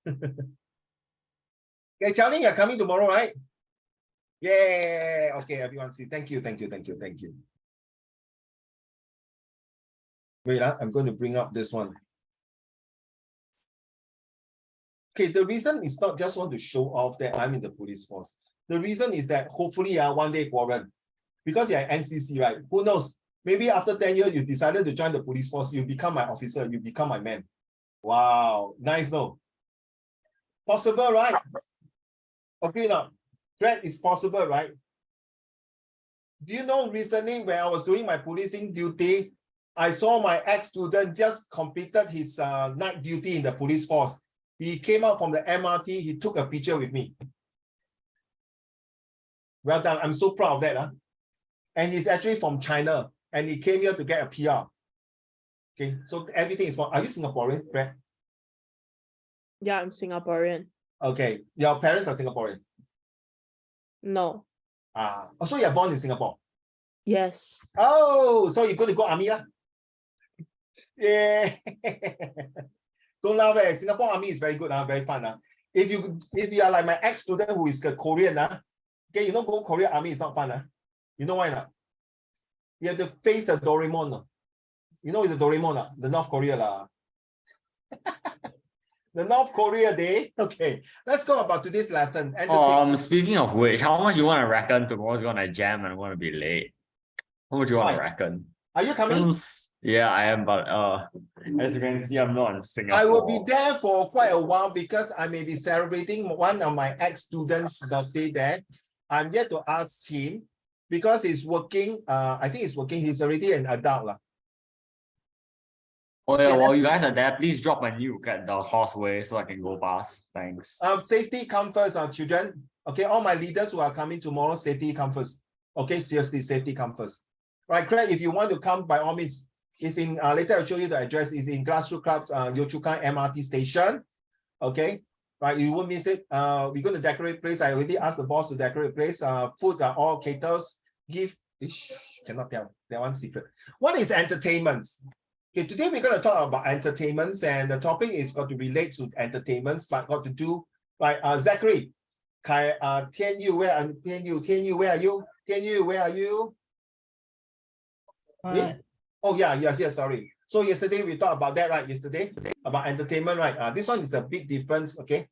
Okay, Xiaoling, you're coming tomorrow, right? Yeah. Okay, everyone see. Thank you. Wait, I'm going to bring up this one. Okay, the reason is not just want to show off that I'm in the police force. The reason is that hopefully one day, Warren, because you're NCC, right? Who knows? Maybe after 10 years, you decided to join the police force, you become my officer, you become my man. Wow, nice, no? Possible, right? Okay, now, Greg, it's possible, right? Do you know recently when I was doing my policing duty, I saw my ex-student just completed his night duty in the police force. He came out from the MRT, he took a picture with me. Well done, I'm so proud of that. Huh? And he's actually from China, and he came here to get a PR. Okay, so everything is fine. Are you Singaporean, Greg? Yeah, I'm Singaporean. Okay, your parents are Singaporean? No. So you're born in Singapore? Yes. Oh, so you're going to go army? Yeah. Don't laugh, Singapore army is very good, very fun. If you are like my ex-student who is Korean, okay, you know, go Korea army is not fun. You know why not? You have to face the Doraemon. You know it's the Doraemon, the North Korea. The North Korea day. Okay, let's go about today's lesson. Speaking of which, how much you want to reckon tomorrow's gonna jam and want to be late? How much you want to reckon? Are you coming? Yeah, I am, but as you can see, I'm not in Singapore. I will be there for quite a while because I may be celebrating one of my ex-students' birthday there. I'm yet to ask him because he's working. I think he's working. He's already an adult. Oh yeah, while you guys are there, please drop my nuke at the Causeway so I can go past. Thanks. Safety come first, children. Okay, all my leaders who are coming tomorrow, safety come first. Okay, seriously, safety come first. Right, Craig, if you want to come, by all means, it's in, later I'll show you the address, is in Grassroots Club's Yio Chu Kang MRT station. Okay, right, you won't miss it. We're going to decorate place. I already asked the boss to decorate place. Food are all caters. Cannot tell, that one's secret. What is entertainments? Okay, today we're going to talk about entertainments, and the topic is got to relate to entertainments, but got to do, like, Zachary, Tian Yu, where are you? Where are you? What? Oh yeah, you're here, sorry. So yesterday we talked about that, right? Yesterday, about entertainment, right? This one is a big difference, okay?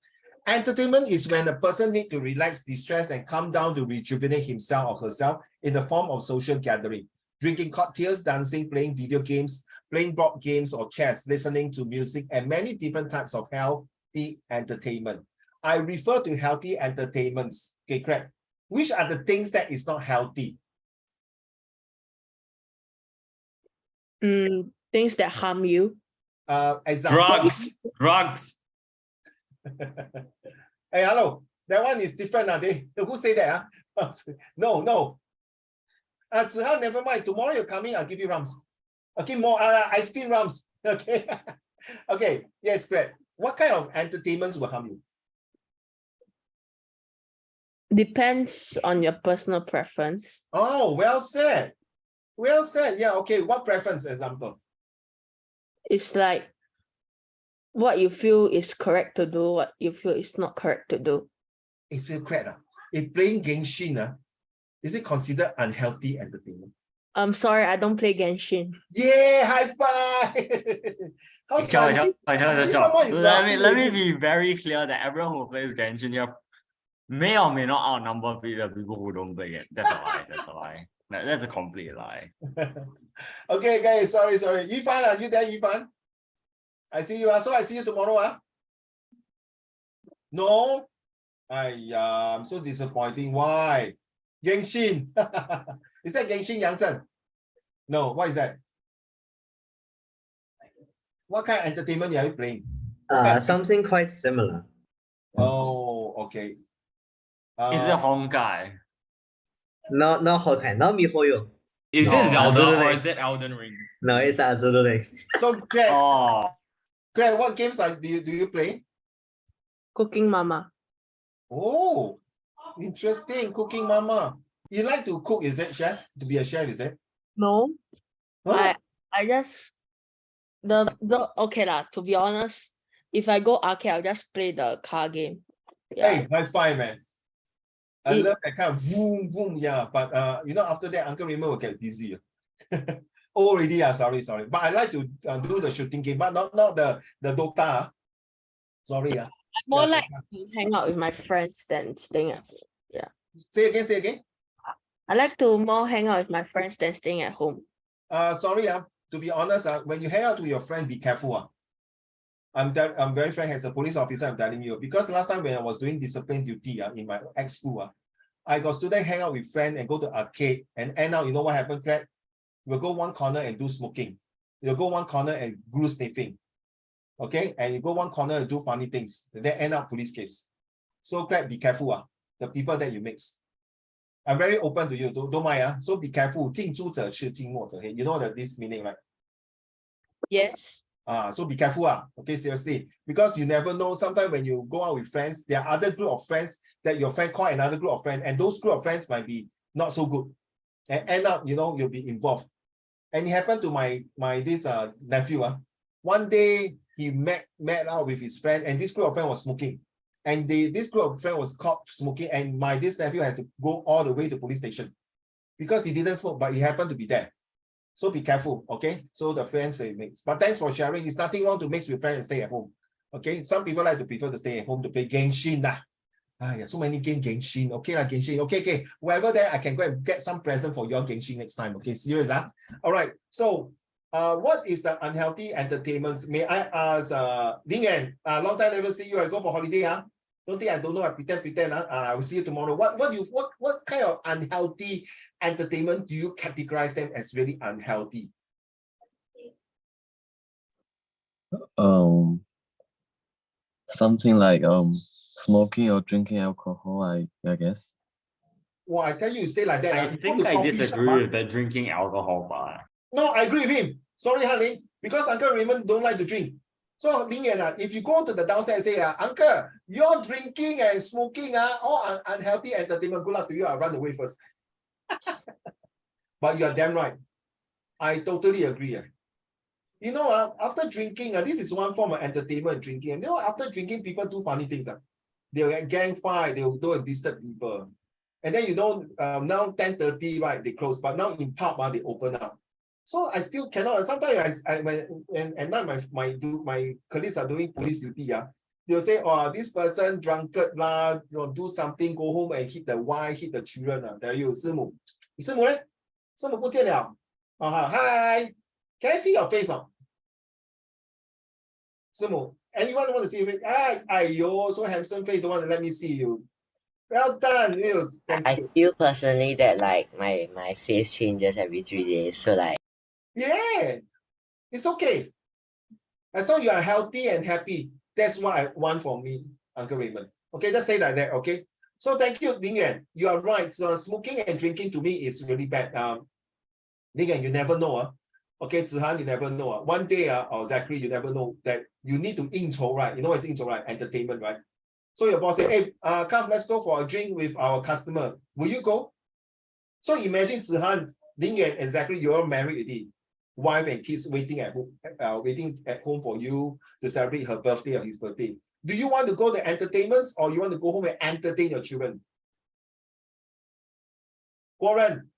Entertainment is when a person needs to relax, distress, and calm down to rejuvenate himself or herself in the form of social gathering. Drinking cocktails, dancing, playing video games, playing board games or chess, listening to music, and many different types of healthy entertainment. I refer to healthy entertainments. Okay, Craig. Which are the things that is not healthy? Things that harm you. Example. Drugs. Hey, hello. That one is different. Who say that? No. Zihao, never mind. Tomorrow you're coming, I'll give you rums. Okay, more ice cream rums. Okay. Okay, yes, great. What kind of entertainments will harm you? Depends on your personal preference. Oh, well said. Well said. Yeah, okay. What preference example? It's like what you feel is correct to do, what you feel is not correct to do. It's a correct. If playing Genshin, is it considered unhealthy entertainment? I'm sorry, I don't play Genshin. Yeah, high five. Let me be very clear that everyone who plays Genshin here may or may not outnumber the people who don't play it. That's a lie. That's a lie. That's a complete lie. Okay, guys, sorry. Yifan, are you there, Yifan? I see you. So I see you tomorrow. No? I'm so disappointing. Why? Genshin. Is that Genshin Yangzhen? No, what is that? What kind of entertainment are you playing? Something quite similar. Oh, okay. Is it Honkai? Not Honkai, not before you. Is it Zelda or is it Elden Ring? No, it's Azure. So, Greg, what games do you play? Cooking Mama. Oh, interesting. Cooking Mama. You like to cook, is it, chef? To be a chef, is it? No. Huh? I just okay lah, to be honest, if I go arcade, I'll just play the car game. Yeah. Hey, high five, man. I It- love that kind of boom, boom, yeah. But after that, Uncle Raymond will get busy. Already, sorry. But I like to do the shooting game, but not the Dota. Sorry, I more Yeah, like to hang out with my friends than staying at home. Say again. I like to more hang out with my friends than staying at home. Sorry, to be honest, when you hang out with your friend, be careful. I'm very frank as a police officer, I'm telling you, because last time when I was doing discipline duty in my ex-school, I got students hang out with friends and go to arcade and end up, you know what happened, Craig? We'll go one corner and do smoking. You'll go one corner and glue sniffing. Okay, and you go one corner and do funny things. And then end up police case. So Craig, be careful, the people that you mix. I'm very open to you, don't mind. So be careful. 近朱者赤，近墨者黑. You know this meaning, right? Yes. So be careful, okay, seriously, because you never know. Sometimes when you go out with friends, there are other group of friends that your friend call another group of friends, and those group of friends might be not so good, and end up, you'll be involved. And it happened to my this nephew. One day he met out with his friend, and this group of friends was smoking, and this group of friends was caught smoking, and this nephew has to go all the way to police station because he didn't smoke, but he happened to be there. So be careful, okay? So the friends they mix. But thanks for sharing. It's nothing wrong to mix with friends and stay at home. Okay, some people like to prefer to stay at home to play Genshin. So many game Genshin. Okay, Genshin. Okay. Wherever there, I can go and get some present for your Genshin next time. Okay, serious, All right. So what is the unhealthy entertainments? May I ask Ling Yan, long time never see you. I go for holiday, Don't think I don't know. I pretend. I will see you tomorrow. What kind of unhealthy entertainment do you categorize them as really unhealthy? Something like smoking or drinking alcohol, I guess. Well, I tell you, say like that. I think I disagree with the drinking alcohol part. No, I agree with him. Sorry, honey, because Uncle Raymond don't like to drink. So, Ling Yan, if you go to the downstairs and say, Uncle, you're drinking and smoking, all unhealthy entertainment, good luck to you, I'll run away first. But you're damn right. I totally agree. After drinking, this is one form of entertainment, drinking. After drinking, people do funny things. They'll get gang fight, they'll go and disturb people. And then, now 10:30, right, they close, but now in pub, they open up. So I still cannot. Sometimes when at night my colleagues are doing police duty, they'll say, oh, this person drunkard do something, go home and hit the wife, hit the children. Tell you, 师母呢？师母不见了。Hi, can I see your face? 师母, anyone want to see your face? Ayo, so handsome face, don't want to let me see you. Well done, Niels. I feel personally that like my face changes every 3 days. So like Yeah, it's okay. As long as you are healthy and happy, that's what I want for me, Uncle Raymond. Okay, let's stay like that, okay? So thank you, Ling Yan. You are right. So smoking and drinking to me is really bad. Ling Yan, you never know. Okay, Zihan, you never know. One day, or Zachary, you never know that you need to 应酬, right? You know what's 应酬, right? Entertainment, right? So your boss say, hey, come, let's go for a drink with our customer. Will you go? So imagine Zihan, Ling Yan, and Zachary, you're married already. Wife and kids waiting at home for you to celebrate her birthday or his birthday. Do you want to go to entertainments or you want to go home and entertain your children? Guoren,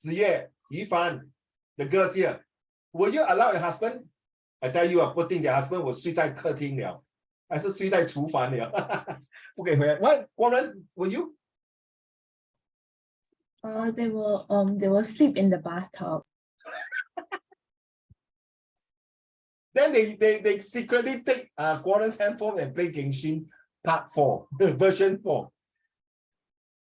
Ziyue, Yifan, the girls here. Will you allow your husband? I tell you, putting their husband will 睡在客厅了，还是睡在厨房了？不可以回来。What, Guoren, will you? They will sleep in the bathtub. Then they secretly take Guoren's handphone and play Genshin Part 4, version 4.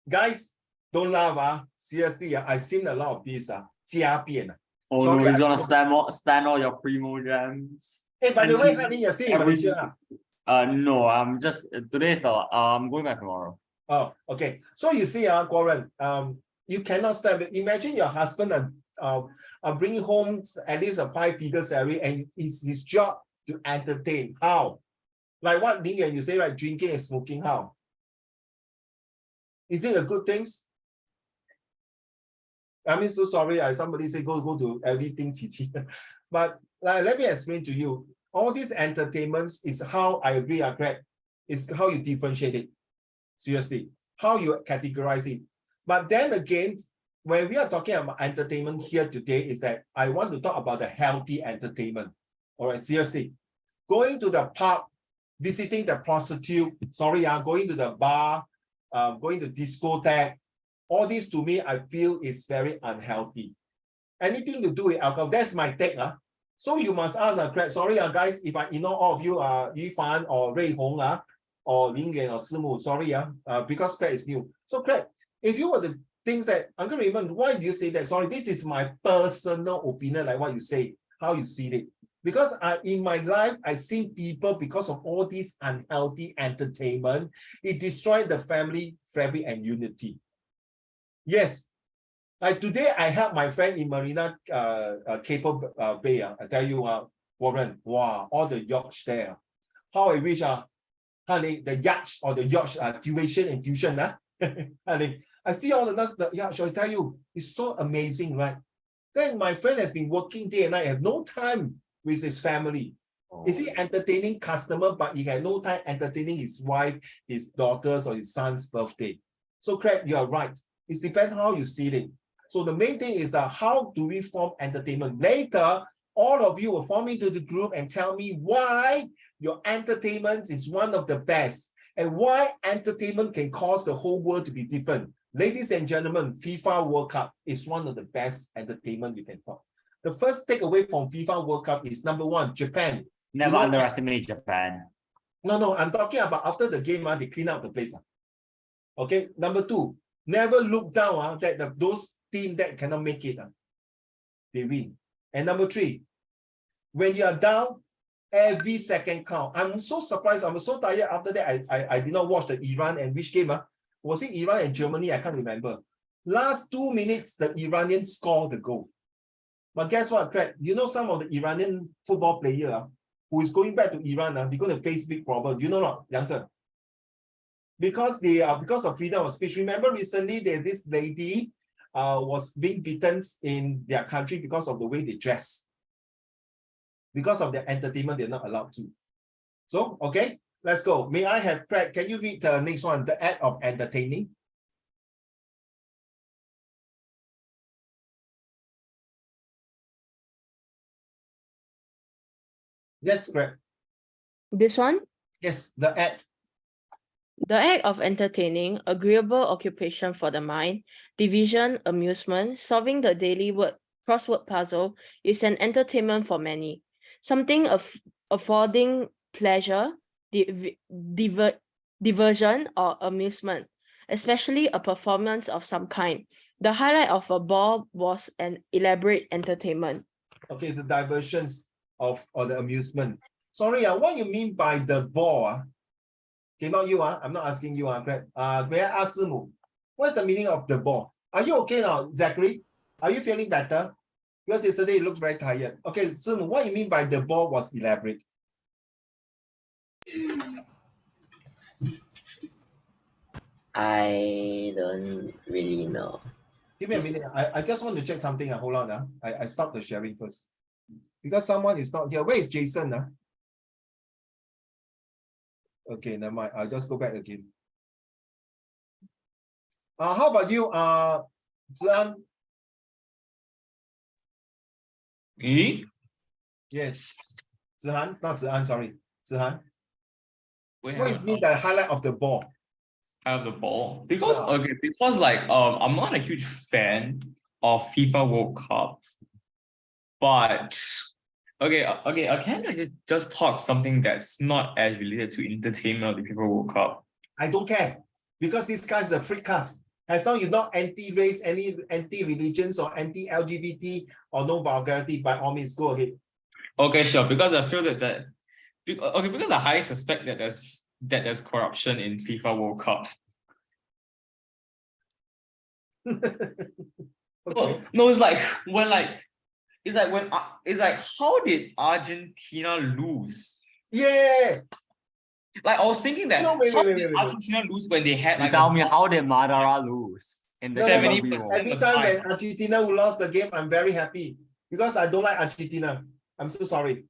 Guys, don't laugh. Seriously, I've seen a lot of these 家变. Oh Sorry, no, he's gonna spam all your primo gems. Hey, by the And way, she's honey, you're still in every- Malaysia. No, I'm just today's the I'm going back tomorrow. Oh, okay. So you see, Guoren, you cannot stand it. Imagine your husband bringing home at least a 5-figure salary, and it's his job to entertain. How? Like what Ling Yan you say, right? Drinking and smoking. How? Is it a good thing? I mean, so sorry. Somebody say go to everything, Chichi. But let me explain to you. all these entertainments is how I agree, Greg, is how you differentiate it. Seriously, how you categorize it. But then again, when we are talking about entertainment here today, is that I want to talk about the healthy entertainment. All right, seriously, going to the pub, visiting the prostitute, going to the bar, going to discotheque, all this to me, I feel is very unhealthy. Anything to do with alcohol, that's my take. So you must ask, guys, if I know all of you are Yifan or Rui Hong or Lin Yuan or Simu, because Craig is new. So Craig, if you were to think that, Uncle Raymond, why do you say that? Sorry, this is my personal opinion, like what you say, how you see it. Because in my life, I've seen people, because of all this unhealthy entertainment, it destroyed the family fabric and unity. Yes. Like today, I helped my friend in Marina Cable Bay. I tell you, Warren, wow, all the yachts there. How I wish honey, the yachts or the yachts tuition and tuition. Honey, I see all the yachts, I tell you, it's so amazing, right? Then my friend has been working day and night, have no time with his family. Is he entertaining customer, but he had no time entertaining his wife, his daughters, or his son's birthday. So Craig, you are right. It depends how you see it. So the main thing is how do we form entertainment? Later, all of you will form into the group and tell me why your entertainment is one of the best and why entertainment can cause the whole world to be different. Ladies and gentlemen, FIFA World Cup is one of the best entertainment you can talk. The first takeaway from FIFA World Cup is number one, Japan. Never underestimate Japan. No, I'm talking about after the game, they clean up the place. Okay, number two, never look down that those team that cannot make it, they win. And number three, when you are down, every second count. I'm so surprised. I'm so tired after that. I did not watch the Iran and which game? Was it Iran and Germany? I can't remember. Last 2 minutes, the Iranians scored the goal. But guess what, Craig? You know some of the Iranian football player who is going back to Iran, they're going to face big problem. You know not, Yang Zhen? Because of freedom of speech. Remember recently this lady was being beaten in their country because of the way they dress. Because of their entertainment, they're not allowed to. So, okay, let's go. May I have Craig? Can you read the next one, the act of entertaining? Yes, Craig. This one? Yes, the act. The act of entertaining, agreeable occupation for the mind, division, amusement, solving the daily crossword puzzle is an entertainment for many. Something affording pleasure, diversion, or amusement, especially a performance of some kind. The highlight of a ball was an elaborate entertainment. Okay, it's the diversions or the amusement. Sorry, what you mean by the ball? Okay, not you, I'm not asking you, Craig. May I ask Simu, what's the meaning of the ball? Are you okay now, Zachary? Are you feeling better? Because yesterday you looked very tired. Okay, Simu, what you mean by the ball was elaborate? I don't really know. Give me a minute. I just want to check something. Hold on. I stopped the sharing first. Because someone is not here. Where is Jason? Okay, never mind. I'll just go back again. How about you, Zian? Me? Yes. Zihan, not Zihan, sorry. Zihan. Wait, What is mean the highlight of the ball? Have the ball because Yeah. because like I'm not a huge fan of FIFA World Cup, but can I just talk something that's not as related to entertainment of the FIFA World Cup? I don't care because this guy is a freak cast. As long as you're not anti-race, any anti-religions or anti-LGBT or no vulgarity, by all means, go ahead. Okay, sure. Because I feel because I highly suspect that there's corruption in FIFA World Cup. Okay. No, it's like how did Argentina lose? Yeah. Like I was thinking that No, wait. Argentina lose when they had like tell me how did Madara lose in the 70%? Every time when Argentina lost the game, I'm very happy because I don't like Argentina. I'm so sorry.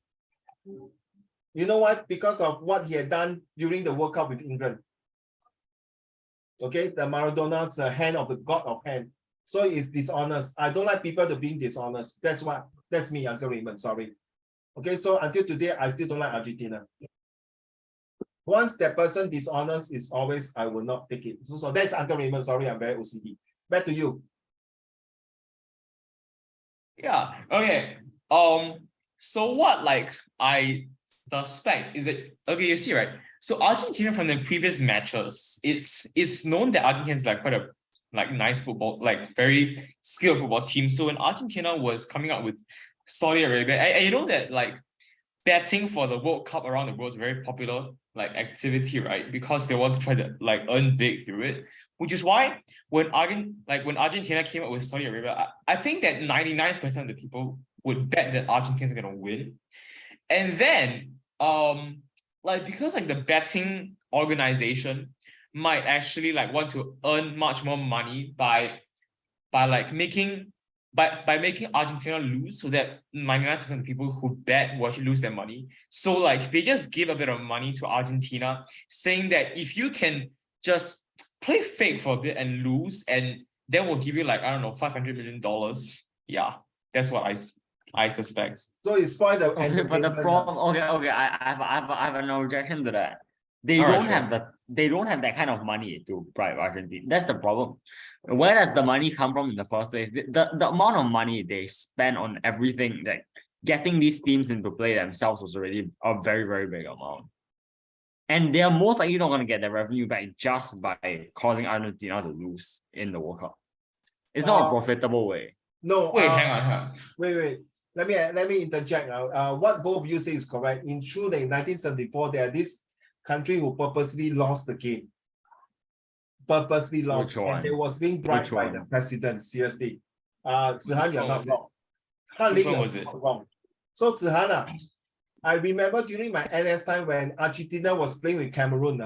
You know what? Because of what he had done during the World Cup with England. Okay, the Maradona's the hand of the god of hand. So it's dishonest. I don't like people to being dishonest. That's me, Uncle Raymond. Sorry. Okay, so until today, I still don't like Argentina. Once that person dishonest is always, I will not take it. So that's Uncle Raymond. Sorry, I'm very OCD. Back to you. Yeah. Okay. So what like I suspect is that, okay, you see, right? So Argentina from the previous matches, it's known that Argentina is like quite a nice football, like very skilled football team. So when Argentina was coming up with Saudi Arabia, and you know that like betting for the World Cup around the world is a very popular like activity, right? Because they want to try to like earn big through it. Which is why when Argentina came up with Saudi Arabia, I think that 99% of the people would bet that Argentina is gonna win. And then like because like the betting organization might actually like want to earn much more money by making Argentina lose, so that 99% of people who bet will actually lose their money. So like they just give a bit of money to Argentina, saying that if you can just play fake for a bit and lose, and then we'll give you like, I don't know, $500 million. Yeah, that's what I suspect. So it's spoiled the Okay, but the problem, okay, I have an objection to that. They All right, don't sure. have they don't have that kind of money to bribe Argentina. That's the problem. Where does the money come from in the first place? The amount of money they spend on everything, like getting these teams into play themselves, was already a very, very big amount. And they are most likely not going to get their revenue back just by causing Argentina to lose in the World Cup. It's not a profitable way. No, Wait, hang on. Wait. Let me interject now. What both of you say is correct. In truth, in 1974, there are this country who purposely lost the game. Purposely lost. Which one? And they was being bribed Which by one? the president. Seriously. Zihan, you're one not was it? wrong. Which Han one Ling, was you're it? not wrong. So Zihan, I remember during my NS time when Argentina was playing with Cameroon,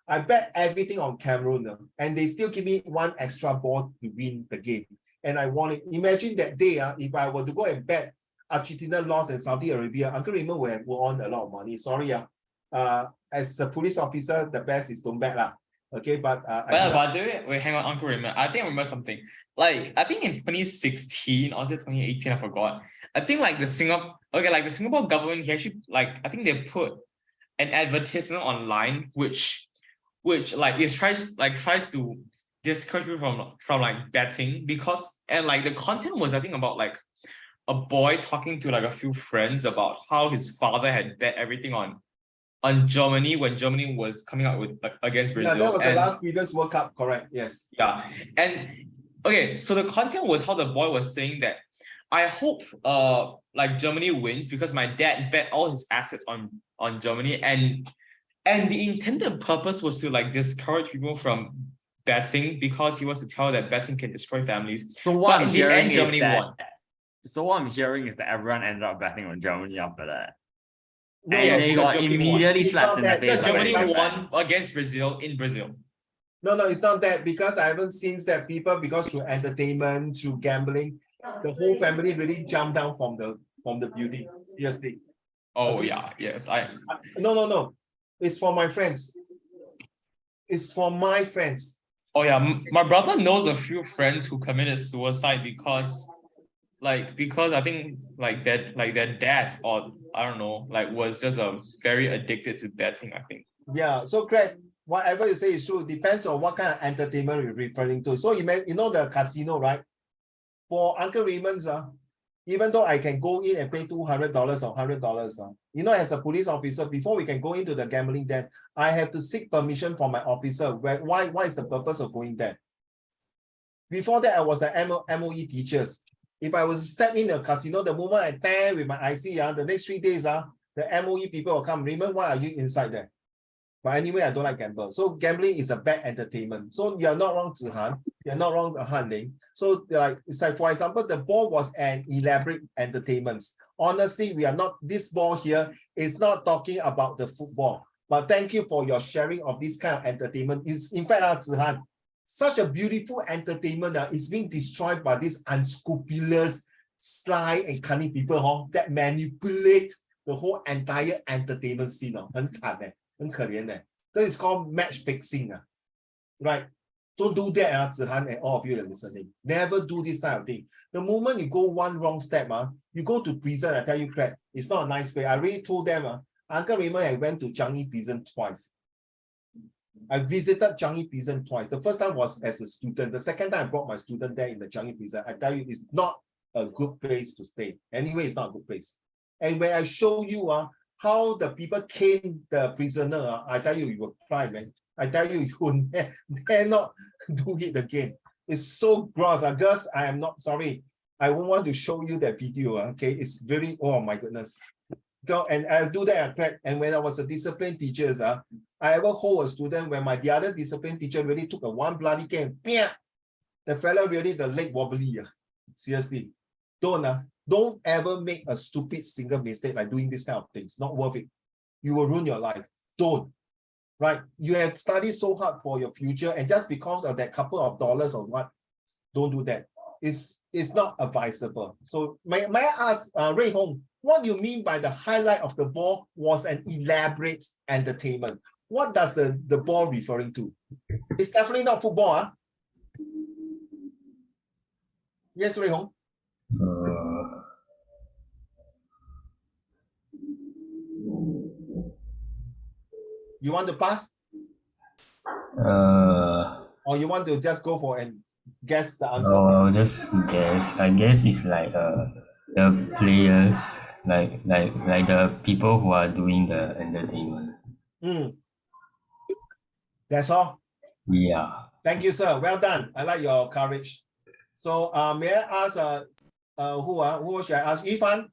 I bet everything on Cameroon, and they still give me one extra ball to win the game. And I won it. Imagine that day, if I were to go and bet Argentina lost and Saudi Arabia, Uncle Raymond will have won a lot of money. Sorry, as a police officer, the best is don't bet lah. Okay, but Wait, hang on, Uncle Raymond. I think I remember something. Like I think in 2016 or 2018, I forgot. I think like the Singapore government, he actually I think they put an advertisement online which like tries to discourage people from like betting, because the content was, I think, about like a boy talking to like a few friends about how his father had bet everything on Germany when Germany was coming out with against Brazil. Yeah, that was the last previous World Cup, correct? Yes. Yeah, and okay, so the content was how the boy was saying that I hope Germany wins because my dad bet all his assets on Germany, and the intended purpose was to like discourage people from betting, because he wants to tell that betting can destroy families. So what I'm hearing is Germany that. won. So what I'm hearing is that everyone ended up betting on Germany after that. No, And they got Germany won. immediately It's slapped not in the that. face. Because by Germany the won against Brazil in Brazil. No, it's not that, because I haven't seen that people, because through entertainment, through gambling, the whole family really jumped down from the building. Seriously. Oh Okay. yeah, yes. No. It's for my friends. It's for my friends. Oh yeah, my brother knows a few friends who committed suicide because I think their dads, or I don't know, was just very addicted to betting, I think. Yeah. So Craig, whatever you say is true. Depends on what kind of entertainment you're referring to. So you know the casino, right? For Uncle Raymond's, even though I can go in and pay $200 or $100, as a police officer, before we can go into the gambling den, I have to seek permission from my officer. Why is the purpose of going there? Before that, I was an MOE teacher. If I was to step in a casino, the moment I tag with my IC, the next 3 days, the MOE people will come. Raymond, why are you inside there? But anyway, I don't like gamble. So gambling is a bad entertainment. So you're not wrong, Zihan. You're not wrong, Han Ling. So it's like, for example, the ball was an elaborate entertainment. Honestly, this ball here is not talking about the football. But thank you for your sharing of this kind of entertainment. It's, in fact, Zihan, such a beautiful entertainment is being destroyed by these unscrupulous, sly and cunning people that manipulate the whole entire entertainment scene. 很惨的，很可怜的。That is called match fixing. Right? Don't do that, Zihan, and all of you that are listening. Never do this type of thing. The moment you go one wrong step, you go to prison, I tell you, crap, it's not a nice way. I already told them, Uncle Raymond, I went to Changi prison twice. I visited Changi prison twice. The first time was as a student. The second time I brought my student there in the Changi prison. I tell you, it's not a good place to stay. Anyway, it's not a good place. And when I show you how the people cane the prisoner, I tell you, you will cry, man. I tell you, you dare not do it again. It's so gross. Girls, I am not sorry. I won't want to show you that video. Okay, it's very, oh my goodness. Go and I'll do that. And when I was a discipline teacher, I ever hold a student when the other discipline teacher really took a one bloody cane. The fellow really the leg wobbly. Seriously, don't ever make a stupid single mistake like doing this kind of things. Not worth it. You will ruin your life. Don't. Right? You have studied so hard for your future, and just because of that couple of dollars or what, don't do that. It's not advisable. So may I ask Ray Hong, what do you mean by the highlight of the ball was an elaborate entertainment? What does the ball referring to? It's definitely not football. Yes, Ray Hong. You want to pass? Or you want to just go for and guess the answer? Oh, just guess. I guess it's like the players, like the people who are doing the entertainment. That's all. Yeah. Thank you, sir. Well done. I like your courage. So may I ask who should I ask? Ifan,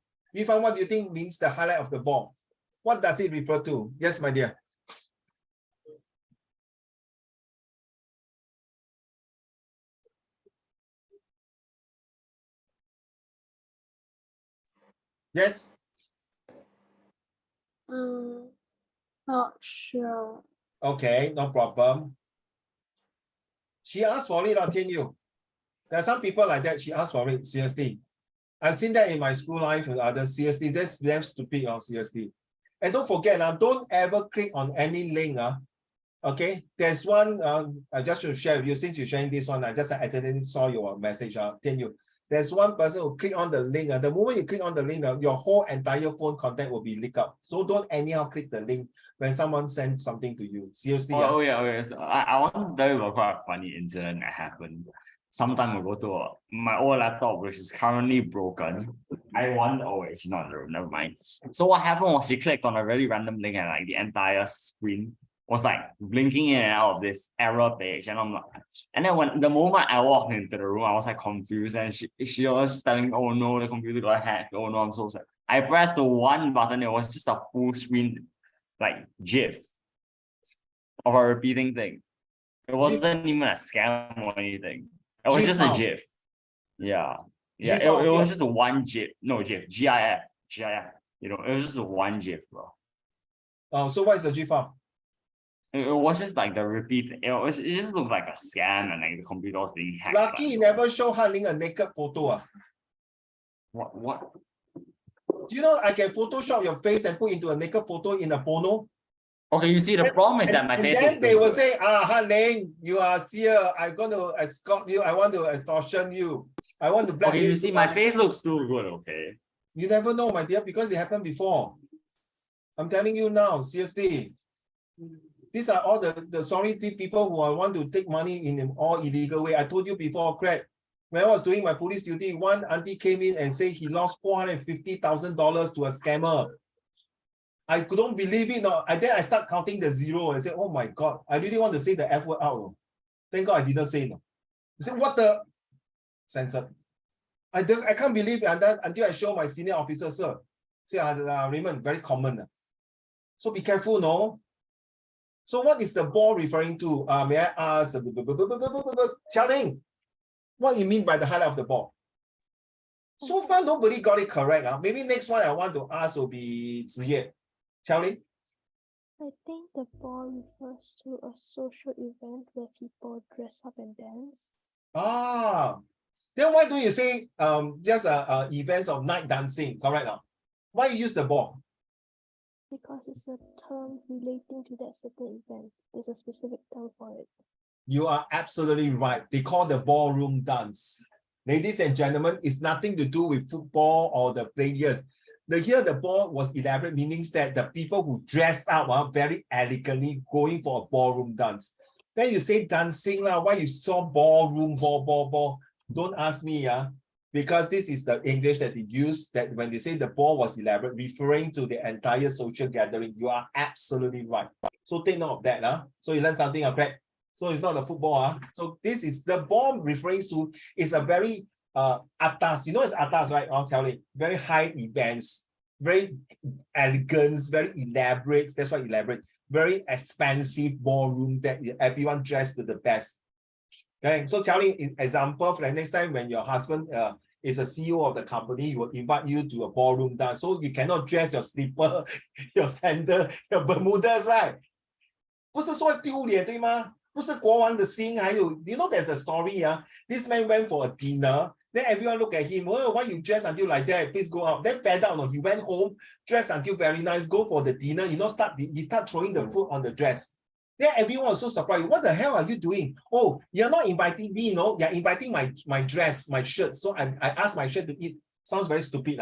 what do you think means the highlight of the ball? What does it refer to? Yes, my dear. Yes. Not sure. Okay, no problem. She asked for it, I'll tell you. There are some people like that, she asked for it, seriously. I've seen that in my school life with others, seriously, that's damn stupid, seriously. And don't forget, don't ever click on any link. Okay, there's one, I just to share with you, since you're sharing this one, I just accidentally saw your message, I'll tell you. There's one person who click on the link. The moment you click on the link, your whole entire phone content will be leaked up. So don't anyhow click the link when someone sends something to you. Seriously. Oh yeah, okay. So I want to tell you about quite a funny incident that happened some time ago to my old laptop, which is currently broken. I wonder, oh wait, she's not in the room, never mind. So what happened was she clicked on a really random link and like the entire screen was like blinking in and out of this error page, and I'm like, and then when the moment I walked into the room, I was like confused, and she was just telling me, oh no, the computer got hacked. Oh no, I'm so sad. I pressed the one button, it was just a full screen like GIF of a repeating thing. It wasn't even a scam or anything. It was just a GIF. Yeah. Yeah. It was just a one GIF. No, GIF. GIF. You know, it was just a one GIF, bro. Oh, so what is the GIF file? It was just like the repeat. It just looked like a scam, and like the computer was being hacked. Lucky you never show Hanling a naked photo. What? Do you know I can Photoshop your face and put into a naked photo in a porno? Okay, you see, the problem is that my face. Then they will say, Hanling, you are here. I'm going to escort you. I want to extortion you. I want to blackmail you. Okay, you see, my face looks too good. Okay. You never know, my dear, because it happened before. I'm telling you now, seriously. These are all the sorry people who want to take money in an all illegal way. I told you before, Craig, when I was doing my police duty, one auntie came in and said he lost $450,000 to a scammer. I couldn't believe it. No. Then I start counting the zero and say, oh my God, I really want to say the F word out. Thank God I didn't say no. You say, what the? Censored. I can't believe it until I show my senior officer, sir. Say, Raymond, very common. So be careful, no? So what is the ball referring to? May I ask, Xiaoling, what do you mean by the highlight of the ball? So far, nobody got it correct. Maybe next one I want to ask will be Ziye. Xiaoling? I think the ball refers to a social event where people dress up and dance. Then why don't you say just events of night dancing, correct? Why you use the ball? Because it's a term relating to that certain event. There's a specific term for it. You are absolutely right. They call the ballroom dance. Ladies and gentlemen, it's nothing to do with football or the players. Here the ball was elaborate, meaning that the people who dress up very elegantly going for a ballroom dance. Then you say dancing, why you saw ballroom, ball. Don't ask me, because this is the English that they use, that when they say the ball was elaborate, referring to the entire social gathering. You are absolutely right. So take note of that. So you learn something, correct? So it's not a football. So this is the ball referring to is a very atas. You know it's atas, right? I'll tell you. Very high events, very elegant, very elaborate. That's why elaborate. Very expensive ballroom that everyone dressed to the best. Okay. So telling example for the next time when your husband is a CEO of the company, he will invite you to a ballroom dance. So you cannot dress your slipper, your sandal, your Bermudas, right? 不是说丢脸对吗？不是国王的心，还有 you know there's a story this man went for a dinner, then everyone look at him, oh, why you dress until like that, please go out. Then fed up, he went home, dressed until very nice, go for the dinner, he start throwing the food on the dress. Then everyone was so surprised, what the hell are you doing? Oh, you're not inviting me, you're inviting my dress, my shirt. So I asked my shirt to eat. Sounds very stupid.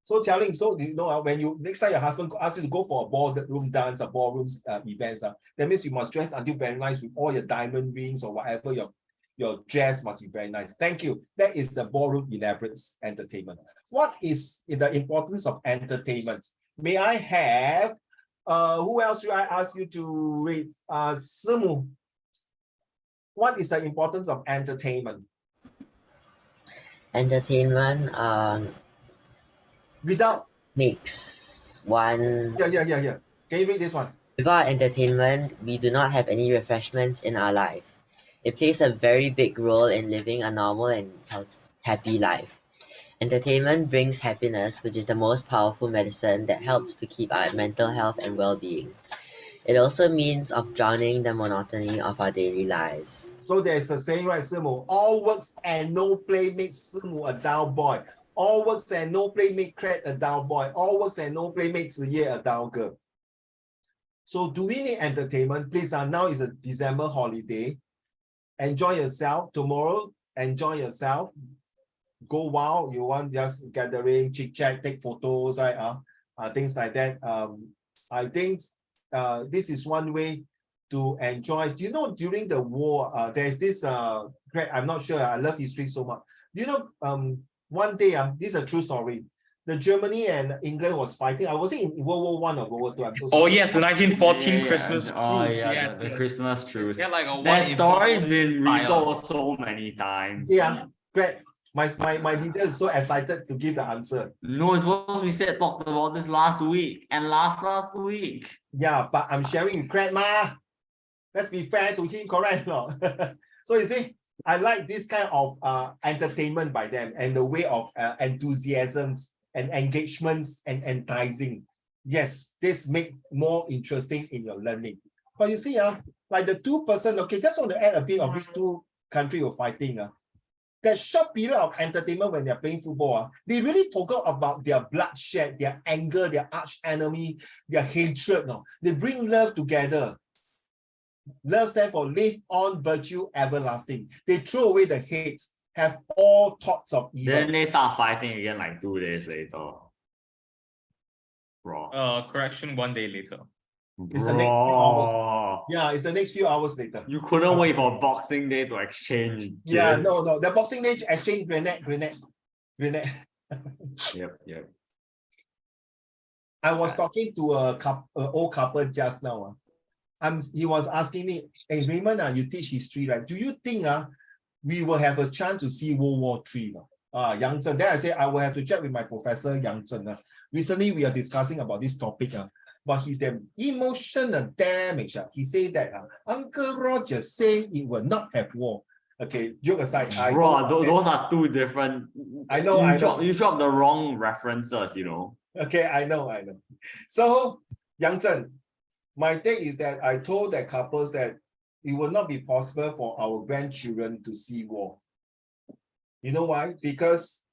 So telling, so you know, when you next time your husband asks you to go for a ballroom dance or ballroom events, that means you must dress until very nice with all your diamond rings or whatever. Your dress must be very nice. Thank you. That is the ballroom elaborate entertainment. What is the importance of entertainment? May I have who else should I ask you to read? Simu. What is the importance of entertainment? Entertainment Without makes one. Yeah. Can you read this one? Without entertainment, we do not have any refreshments in our life. It plays a very big role in living a normal and happy life. Entertainment brings happiness, which is the most powerful medicine that helps to keep our mental health and well-being. It also means of drowning the monotony of our daily lives. So there's a saying, right, Simu? All works and no play makes Simu a dull boy. All works and no play make Craig a dull boy. All works and no play makes Ziye a dull girl. So do we need entertainment? Please, now is a December holiday. Enjoy yourself. Tomorrow, enjoy yourself. Go wild. You want just gathering, chit chat, take photos, right? Things like that. I think this is one way to enjoy. Do you know during the war, there's this Greg, I'm not sure. I love history so much. Do you know one day, this is a true story. The Germany and England was fighting. I was in World War I or World War II. I'm so sorry. Oh yes, the 1914 Christmas truce. Yes, the Christmas truce. Yeah, like a that story's one-in-4 been style. retold so many times. Yeah, great. My leader is so excited to give the answer. No, it's what we said talked about this last week and last week. Yeah, but I'm sharing with Craig ma. Let's be fair to him, correct? No? So you see, I like this kind of entertainment by them and the way of enthusiasms and engagements and enticing. Yes, this make more interesting in your learning. But you see, like the two person, okay, just want to add a bit of these two countries were fighting. That short period of entertainment when they're playing football, they really forgot about their bloodshed, their anger, their arch enemy, their hatred. No? They bring love together. Love stands for live on virtue everlasting. They throw away the hate, have all thoughts of evil. Then they start fighting again like 2 days later. Bro. Correction, 1 day later. It's the next few hours. Yeah, it's the next few hours later. You couldn't wait for Boxing Day to exchange. Yeah, gifts. no. The Boxing Day exchange grenade. Yep. I was talking to an old couple just now. He was asking me, hey Raymond, you teach history, right? Do you think we will have a chance to see World War III? Yang Zhen. Then I say I will have to check with my professor Yang Zhen. Recently we are discussing about this topic. But he's the emotional damage. He said that Uncle Roger saying it will not have war. Okay, joke aside. Bro, those are two different. I know. You dropped the wrong references, you know. Okay, I know. So, Yang Zhen, my take is that I told the couples that it will not be possible for our grandchildren to see war. You know why? Because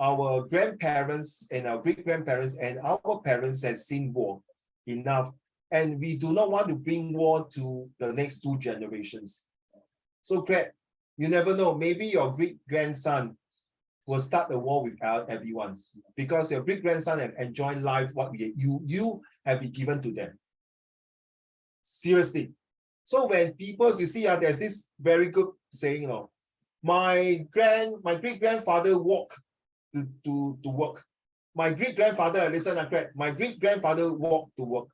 our grandparents and our great-grandparents and our parents have seen war. enough. And we do not want to bring war to the next 2 generations. So Craig, you never know, maybe your great-grandson will start the war with everyone because your great-grandson have enjoyed life what you have been given to them. Seriously. So when people, you see, there's this very good saying, my great-grandfather walked to work. My great-grandfather, listen, my great-grandfather walked to work.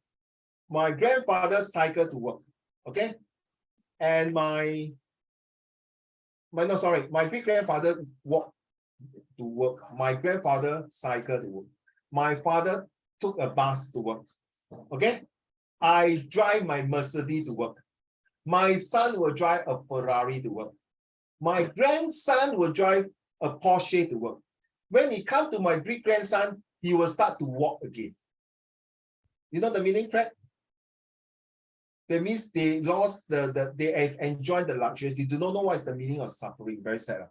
My grandfather cycled to work. Okay? And my great-grandfather walked to work. My grandfather cycled to work. My father took a bus to work. Okay? I drive my Mercedes to work. My son will drive a Ferrari to work. My grandson will drive a Porsche to work. When he comes to my great-grandson, he will start to walk again. You know the meaning, Craig? That means they lost they enjoyed the luxuries. They do not know what is the meaning of suffering. Very sad.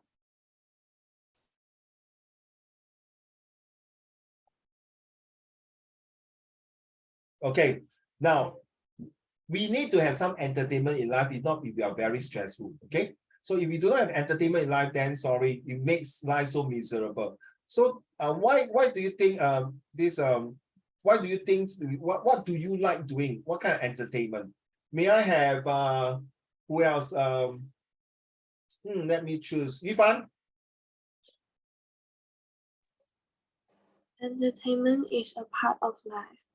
Okay, now we need to have some entertainment in life. If not, we are very stressful. Okay, so if we do not have entertainment in life, then sorry, it makes life so miserable. So why do you think why do you think what do you like doing? What kind of entertainment? May I have who else? Let me choose. Yifan? Entertainment is a part of life.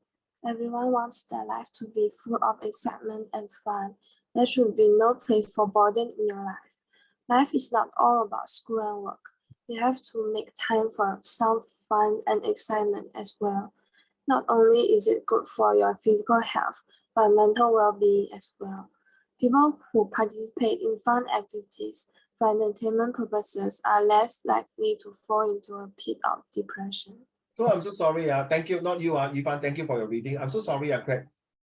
Everyone wants their life to be full of excitement and fun. There should be no place for boredom in your life. Life is not all about school and work. You have to make time for some fun and excitement as well. Not only is it good for your physical health, but mental well-being as well. People who participate in fun activities for entertainment purposes are less likely to fall into a pit of depression. So I'm so sorry. Thank you. Not you, Yifan. Thank you for your reading. I'm so sorry, Craig.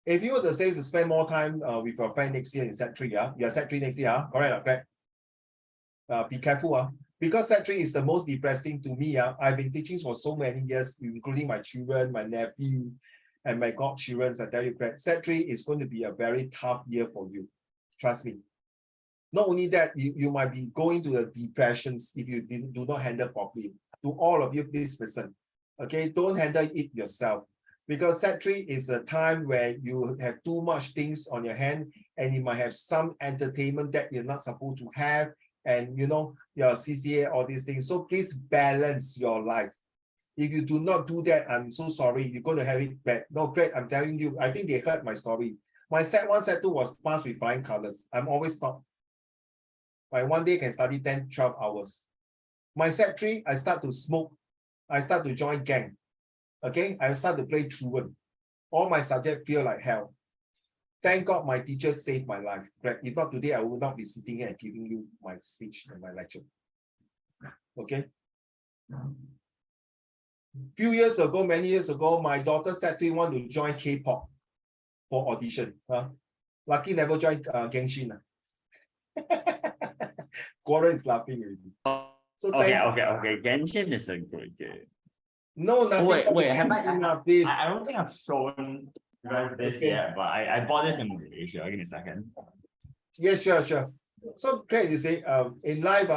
If you were to say to spend more time with your friend next year in Set 3, you are Set 3 next year, correct, Craig? Be careful, because Set 3 is the most depressing to me. I've been teaching for so many years, including my children, my nephew, and my godchildren. I tell you, Craig, Set 3 is going to be a very tough year for you. Trust me. Not only that, you might be going to the depressions if you do not handle properly. To all of you, please listen. Okay, don't handle it yourself, because Set 3 is a time where you have too much things on your hand, and you might have some entertainment that you're not supposed to have, and your CCA, all these things. So please balance your life. If you do not do that, I'm so sorry, you're going to have it bad. No, Craig, I'm telling you, I think they heard my story. My Set 1, Set 2 was passed with flying colors. I'm always top. My one day can study 10, 12 hours. My Set 3, I start to smoke. I start to join gang. Okay, I start to play truant. All my subjects feel like hell. Thank God my teacher saved my life. If not today, I would not be sitting here and giving you my speech and my lecture. Okay. Many years ago, my daughter Set 3 wanted to join K-pop for audition. Lucky never joined Genshin. Cora is laughing already. So okay. Genshin is a good game. No, nothing. Wait, have I don't think I've shown you guys this yet, but I bought this in Malaysia. Give me a second. Yeah, sure. So Craig, you say in life,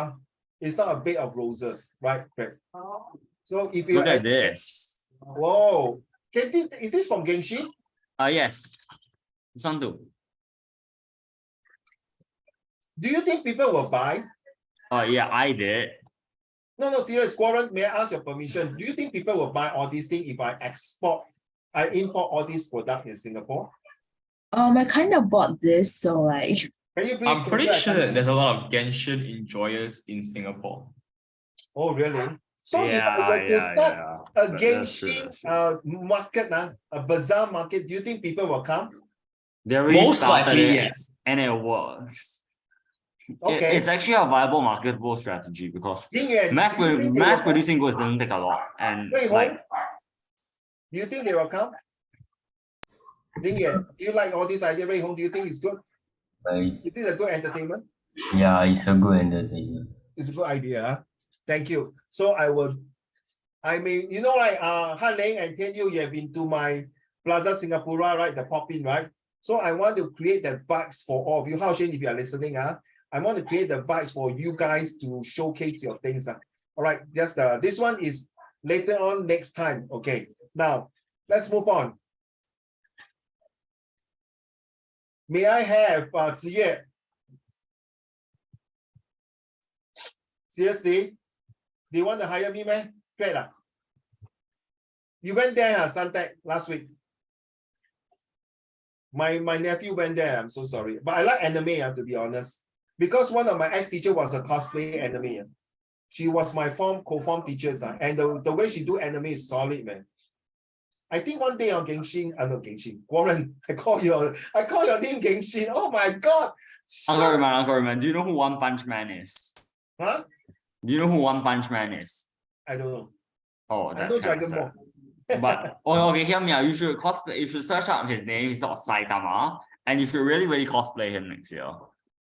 it's not a bed of roses, right, Craig? So if you look at this. Whoa. Is this from Genshin? Yes. This one too. Do you think people will buy? Yeah, I did. No, serious. Warren, may I ask your permission? Do you think people will buy all these things if I import all these products in Singapore? I kind of bought this, so like. Can you I'm pretty sure that there's a lot of Genshin enjoyers in Singapore. Oh, really? So if I were to start a Genshin market, a bazaar market, do you think people will come? They already Most started likely, it, yes. and it works. Okay. It's actually a viable marketable strategy because mass producing goods doesn't take a lot. And do you think they will come? Ding Yuan, do you like all this idea, Ray Hong? Do you think it's good? Is it a good entertainment? Yeah, it's a good entertainment. It's a good idea. Thank you. So Han Ling and Tian Yu, you have been to my Plaza Singapura, right? The pop-in, right? So I want to create the vibes for all of you. How Shane, if you are listening, I want to create the vibes for you guys to showcase your things. All right, just this one is later on next time. Okay, now let's move on. May I have Ziyue? Seriously? Do you want to hire me, man? Great. You went there, Suntec, last week. My nephew went there. I'm so sorry. But I like anime, to be honest. Because one of my ex-teacher was a cosplay anime. She was my co-form teacher. And the way she do anime is solid, man. I think one day on Genshin, not Genshin, Warren, I call your name Genshin. Oh my God. Uncle Raymond, do you know who One Punch Man is? Huh? Do you know who One Punch Man is? I don't know. Oh, I that's know kind of Dragon Ball. sad. But okay, hear me out. You should cosplay. You should search out his name. He's called Saitama, and you should really cosplay him next year.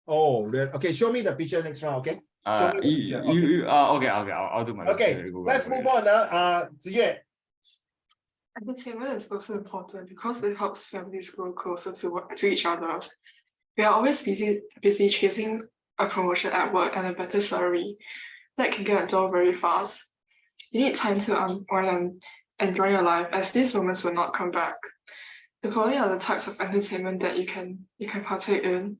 Oh, okay. Show me the picture next round. Okay. Show me the picture. Okay. I'll do my best. Okay. Let's move on. Ziyue. Entertainment is also important because it helps families grow closer to each other. We are always busy chasing a promotion at work and a better salary. That can get dull very fast. You need time to unwind and enjoy your life, as these moments will not come back. The following are the types of entertainment that you can partake in,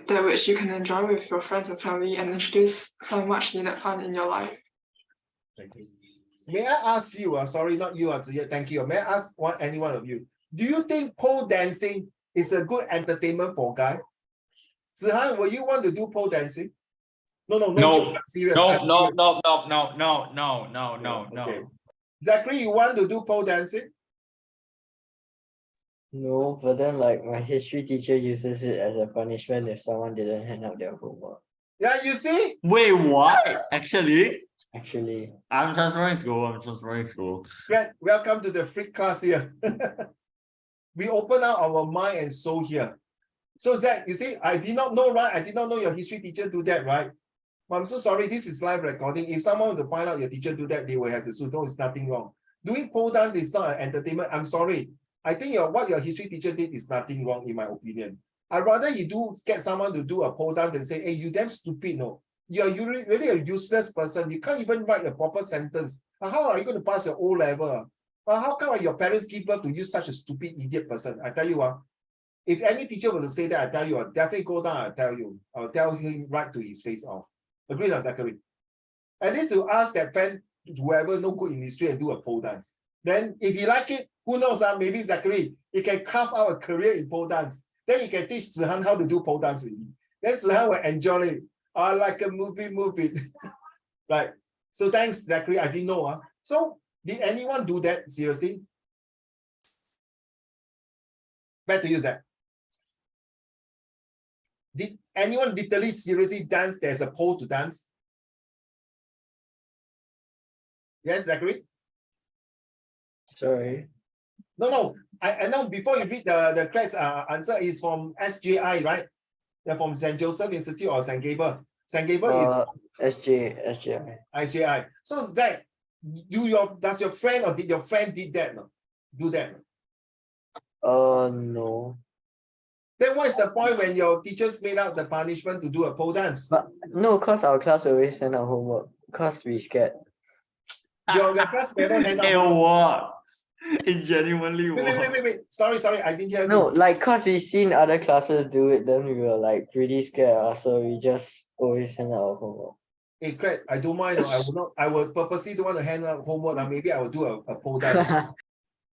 that which you can enjoy with your friends and family and introduce some much needed fun in your life. Thank you. May I ask you, sorry, not you, thank you. May I ask any one of you, do you think pole dancing is a good entertainment for guy? Zihan, will you want to do pole dancing? No. Serious. No. Okay. Zachary, you want to do pole dancing? No, but then like my history teacher uses it as a punishment if someone didn't hand out their homework. Yeah, you see? Wait, what? Actually, I'm transferring school. Great. Welcome to the freak class here. We open out our mind and soul here. So Zach, you see, I did not know, right? I did not know your history teacher do that, right? I'm so sorry, this is live recording. If someone to find out your teacher do that, they will have to sue. No, it's nothing wrong. Doing pole dance is not an entertainment. I'm sorry. I think what your history teacher did is nothing wrong, in my opinion. I'd rather you get someone to do a pole dance and say, hey, you damn stupid, no. You're really a useless person. You can't even write a proper sentence. How are you going to pass your O level? How come your parents give birth to you such a stupid idiot person? I tell you what, if any teacher were to say that, I tell you, I'll definitely go down, I'll tell him right to his face off. Agree on Zachary? At least you ask that friend, whoever no good in history, and do a pole dance. Then if you like it, who knows, maybe Zachary, he can carve out a career in pole dance. Then he can teach Zihan how to do pole dance with you. Then Zihan will enjoy it. Like a move it. Right. So thanks, Zachary. I didn't know. So did anyone do that seriously? Back to you, Zach. Did anyone literally seriously dance? There's a pole to dance. Yes, Zachary? Sorry. No. I know before you read the correct answer is from SJI, right? They're from St. Joseph Institute or St. Gable. St. Gable is SJI. So Zach, does your friend or did your friend do that? No. Then what is the point when your teachers made out the punishment to do a pole dance? But no, because our class always send out homework because we scared. Your class never hand out It works. It genuinely works. Wait. Sorry, I didn't hear you. No, like cause we seen other classes do it, then we were like pretty scared, so we just always send out our homework. Hey, Craig, I don't mind. I will purposely don't want to hand out homework. Maybe I will do a pole dance.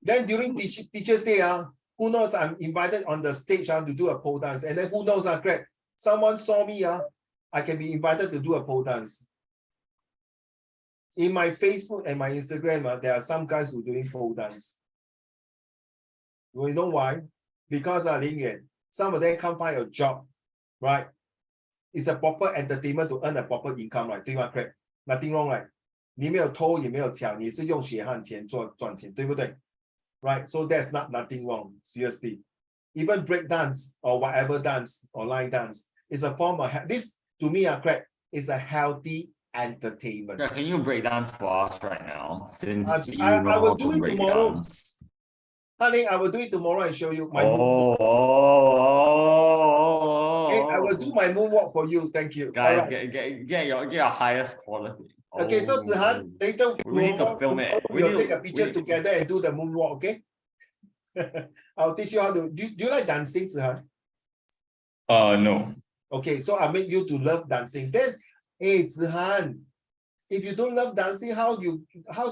Then during Teachers' Day, who knows? I'm invited on the stage to do a pole dance, and then who knows? Craig, someone saw me. I can be invited to do a pole dance. In my Facebook and my Instagram, there are some guys who are doing pole dance. You know why? Because Lin Yuan, some of them can't find a job, right? It's a proper entertainment to earn a proper income, right? 对吗 Craig? Nothing wrong, right? 你没有偷也没有抢，你是用血汗钱赚钱，对不对？ Right? So that's nothing wrong, seriously. Even break dance or whatever dance or line dance is a form of this to me, Craig, is a healthy entertainment. Yeah, can you break dance for us right now? Since I will do it tomorrow. Honey, I will do it tomorrow and show you my Oh, moonwalk. oh, Okay, I will do my moonwalk for you. Thank you. guys, All right. get your highest quality. Okay, so Zihan, later we need to film it. We'll take a picture together and do the moonwalk, okay? I'll teach you how to. Do you like dancing, Zihan? No. Okay, so I make you to love dancing. Then, hey, Zihan, if you don't love dancing, how do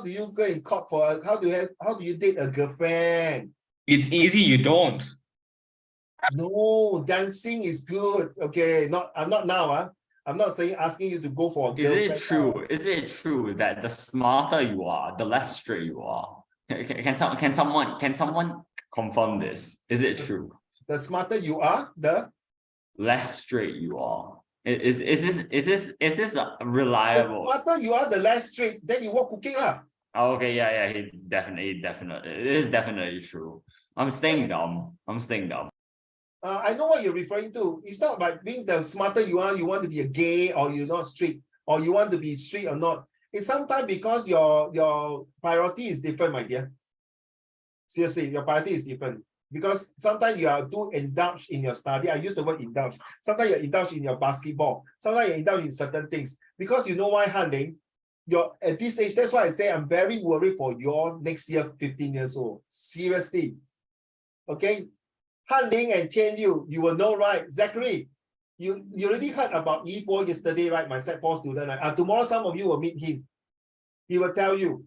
you go and court for how do you date a girlfriend? It's easy, you don't. No, dancing is good. Okay, I'm not now. I'm not saying asking you to go for a girlfriend. Is it true that the smarter you are, the less straight you are? Can someone confirm this? Is it true? The smarter you are, the less straight you are. Is this reliable? The smarter you are, the less straight. Then you walk cooking lah. Oh, okay, yeah, it is definitely true. I'm staying dumb. I know what you're referring to. It's not about being the smarter you are, you want to be a gay or you're not straight, or you want to be straight or not. It's sometimes because your priority is different, my dear. Seriously, your priority is different. Because sometimes you are too indulged in your study. I use the word indulge. Sometimes you're indulged in your basketball. Sometimes you're indulged in certain things. Because you know why, Han Ling? You're at this age, that's why I say I'm very worried for your next year, 15 years old. Seriously. Okay? Han Ling and Tian Yu, you will know, right? Zachary, you already heard about Yi Bo yesterday, right? My Sec 4 student. Right? Tomorrow, some of you will meet him. He will tell you,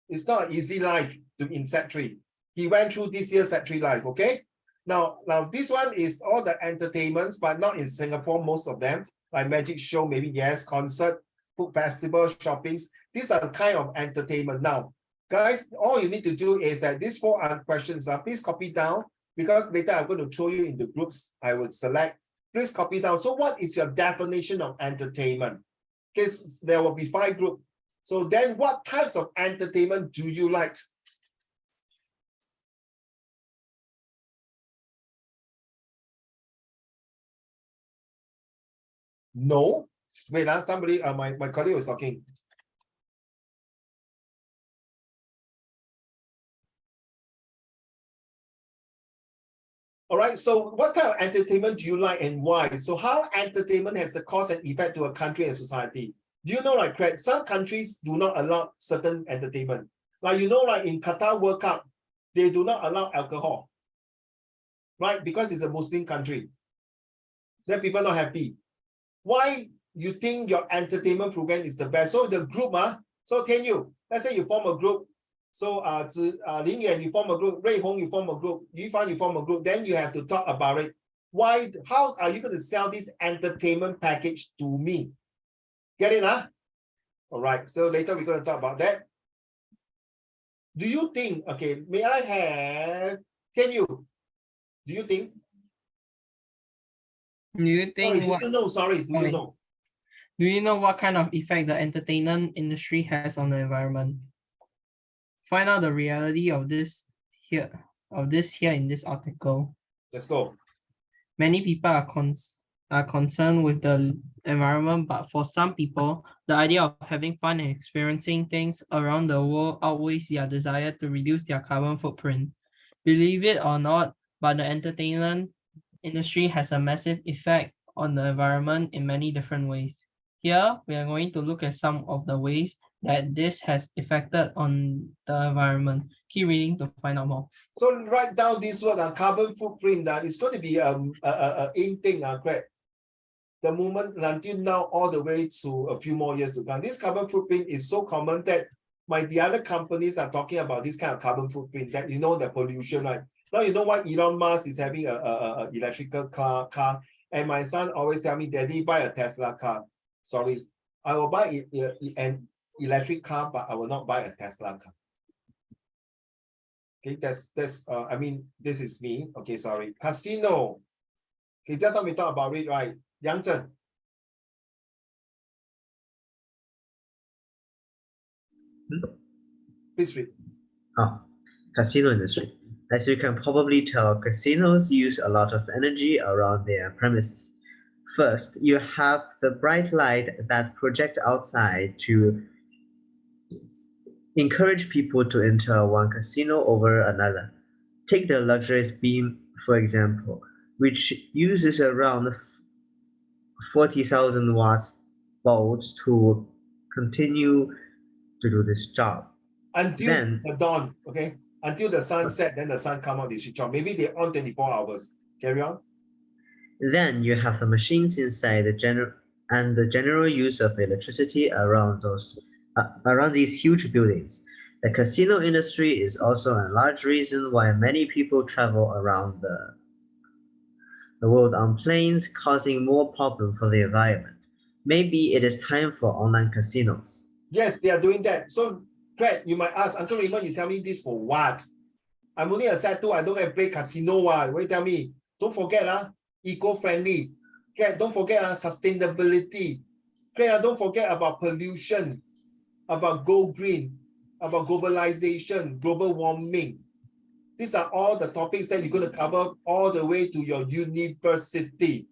it's not an easy life in Sec 3. He went through this year's Sec 3 life, okay? Now this one is all the entertainments, but not in Singapore, most of them. Like magic show, maybe yes, concert, food festival, shoppings. These are the kind of entertainment. Now, guys, all you need to do is that these 4 questions, please copy down, because later I'm going to throw you into groups. I would select. Please copy down. So what is your definition of entertainment? Because there will be 5 groups. So then what types of entertainment do you like? No. Wait, somebody, my colleague was talking. All right, so what kind of entertainment do you like and why? So how entertainment has the cause and effect to a country and society? Do you know, like, Craig, some countries do not allow certain entertainment. Like, you know, like in Qatar World Cup, they do not allow alcohol, right? Because it's a Muslim country. Then people are not happy. Why you think your entertainment program is the best? So the group, so Tian Yu, let's say you form a group. So Lin Yuan, you form a group, Rui Hong, you form a group, Yu Fan, you form a group, then you have to talk about it. Why, how are you going to sell this entertainment package to me? Get it, huh? All right, so later we're going to talk about that. Do you think, okay, may I have, Tian Yu, do you think? Do you think do you know, sorry, do you know? Do you know what kind of effect the entertainment industry has on the environment? Find out the reality of this here in this article. Let's go. Many people are concerned with the environment, but for some people, the idea of having fun and experiencing things around the world outweighs their desire to reduce their carbon footprint. Believe it or not, but the entertainment industry has a massive effect on the environment in many different ways. Here, we are going to look at some of the ways that this has affected on the environment. Keep reading to find out more. So write down this word, carbon footprint, that is going to be in thing, Craig. The moment until now, all the way to a few more years to come. This carbon footprint is so common that the other companies are talking about this kind of carbon footprint, that you know the pollution, right? Now you know why Elon Musk is having a electrical car, and my son always tell me, Daddy, buy a Tesla car. Sorry, I will buy an electric car, but I will not buy a Tesla car. Okay, that's I mean, this is me. Okay, sorry. Casino. Okay, just now we talk about it, right? Yang Zhen. Please read. Casino industry. As you can probably tell, casinos use a lot of energy around their premises. First, you have the bright light that projects outside to encourage people to enter one casino over another. Take the luxurious beam, for example, which uses around 40,000 watts volts to continue to do this job. Until Then, the dawn, okay? Until the sun set, then the sun come out, they switch on. Maybe they on 24 hours. Carry on. then you have the machines inside the general use of electricity around these huge buildings. The casino industry is also a large reason why many people travel around the world on planes, causing more problem for the environment. Maybe it is time for online casinos. Yes, they are doing that. So, Craig, you might ask, Uncle Raymond, you tell me this for what? I'm only a set 2, I don't have play casino. What you tell me? Don't forget, eco-friendly. Craig, don't forget sustainability. Craig, don't forget about pollution, about go green, about globalization, global warming. These are all the topics that you're going to cover all the way to your university.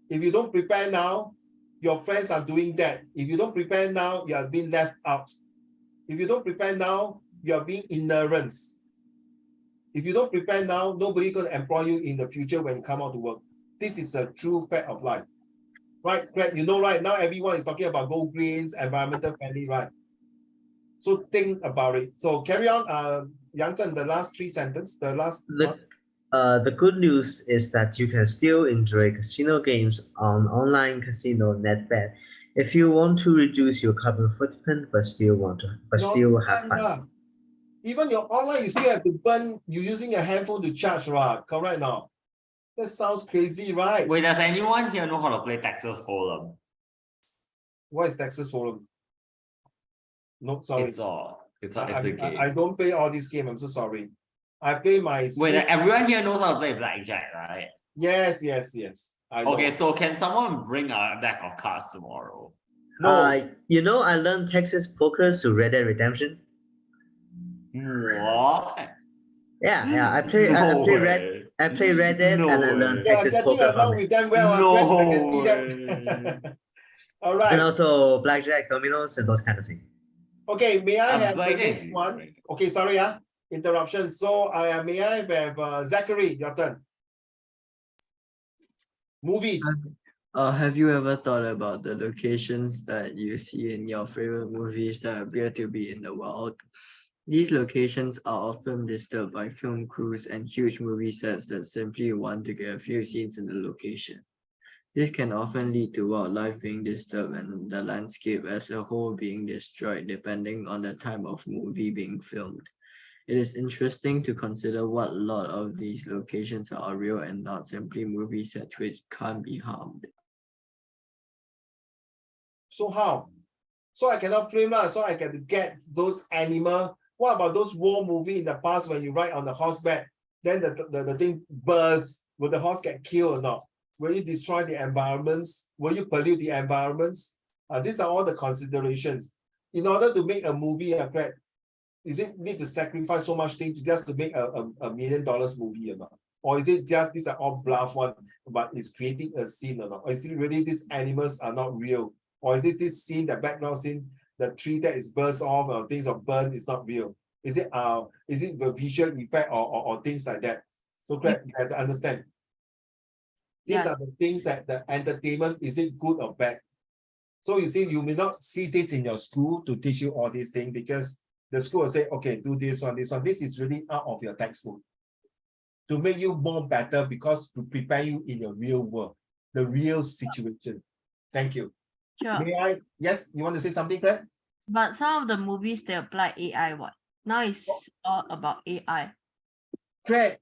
If you don't prepare now, your friends are doing that. If you don't prepare now, you are being left out. If you don't prepare now, you are being ignorant. If you don't prepare now, nobody going to employ you in the future when you come out to work. This is a true fact of life. Right, Greg, you know, right now everyone is talking about go greens, environmental friendly, right? So think about it. So carry on, Yang Zhen, the last 3 sentences, the last one. The good news is that you can still enjoy casino games on online casino NetBet if you want to reduce your carbon footprint but still have fun. Even your online, you still have to burn. You're using a handphone to charge, right? Correct now. That sounds crazy, right? Wait, does anyone here know how to play Texas Hold'em? What is Texas Hold'em? No, sorry. It's a game. I don't play all these games. I'm so sorry. I play my. Wait, everyone here knows how to play blackjack, right? Yes. Okay, so can someone bring a deck of cards tomorrow? No. You know, I learned Texas poker through Red Dead Redemption. What? Yeah. I play Red Dead and I learned Texas poker from with them well. No I can see that. All right. And also blackjack, dominoes, and those kind of things. Okay, may I have the blackjack next is one? great. Okay, sorry, interruption. So may I have Zachary, your turn. Movies. Have you ever thought about the locations that you see in your favorite movies that appear to be in the wild? These locations are often disturbed by film crews and huge movie sets that simply want to get a few scenes in the location. This can often lead to wildlife being disturbed and the landscape as a whole being destroyed depending on the time of movie being filmed. It is interesting to consider what a lot of these locations are real and not simply movie sets which can't be harmed. So how? So I cannot film so I can get those animals. What about those war movie in the past when you ride on the horseback, then the thing bursts? Will the horse get killed or not? Will you destroy the environments? Will you pollute the environments? These are all the considerations. In order to make a movie, is it need to sacrifice so much things just to make a $1 million movie or not? Or is it just these are all bluff one, but it's creating a scene or not? Or is it really these animals are not real? Or is it this scene, the background scene, the tree that is burst off or things are burned is not real? Is it the visual effect or things like that? So Craig, you have to understand. These are the things that the entertainment, is it good or bad? So you see, you may not see this in your school to teach you all these things because the school will say, okay, do this one, this one. This is really out of your textbook. To make you more better because to prepare you in your real world, the real situation. Thank you. Sure. May I? Yes, you want to say something, Craig? But some of the movies they apply AI what? Now it's all about AI. Craig,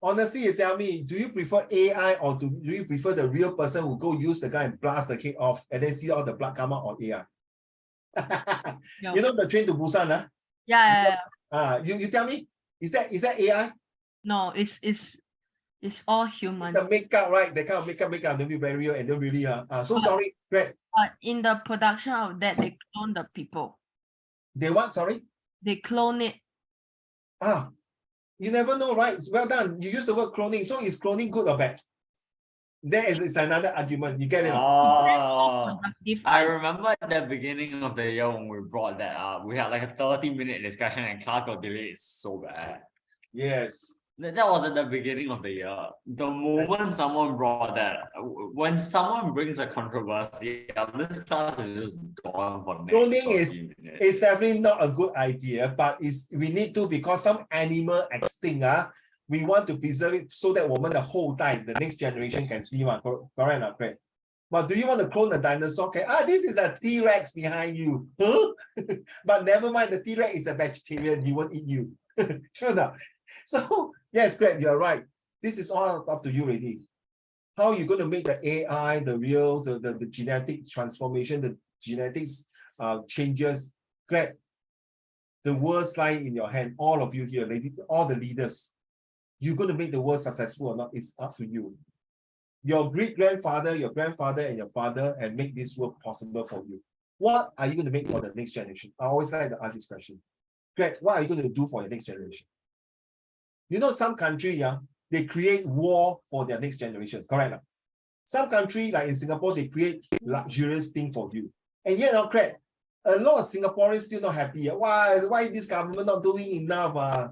honestly, you tell me, do you prefer AI or do you prefer the real person who go use the guy and blast the cake off and then see all the blood come out on AI? You know the Train to Busan, Yeah. You tell me, is that AI? No, it's all human. It's the makeup, right? That kind of makeup, don't be very real and don't really so sorry, Greg. But in the production of that, they clone the people. They what? Sorry? They clone it. You never know, right? Well done. You use the word cloning. So is cloning good or bad? There is another argument. You get it? I remember at the beginning of the year when we brought that up, we had like a 30-minute discussion and class got delayed so bad. Yes. That was at the beginning of the year. The moment someone brought that, when someone brings a controversy, this class is just gone for next. Cloning 30 is minutes. it's definitely not a good idea, but we need to because some animal extinct, we want to preserve it so that 我们的后代, the next generation can see one. Correct or correct? But do you want to clone a dinosaur? Okay, this is a T-Rex behind you. Huh? But never mind, the T-Rex is a vegetarian, he won't eat you. True enough. So yes, Greg, you're right. This is all up to you already. How are you going to make the AI, the real, the genetic transformation, the genetics changes? Greg, the world lies in your hand. All of you here, lady, all the leaders. You're going to make the world successful or not? It's up to you. Your great-grandfather, your grandfather, and your father and make this world possible for you. What are you going to make for the next generation? I always like to ask this question. Greg, what are you going to do for your next generation? You know, some country, they create war for their next generation, correct? Some country, like in Singapore, they create luxurious thing for you. And yet, Greg, a lot of Singaporeans still not happy. Why this government not doing enough?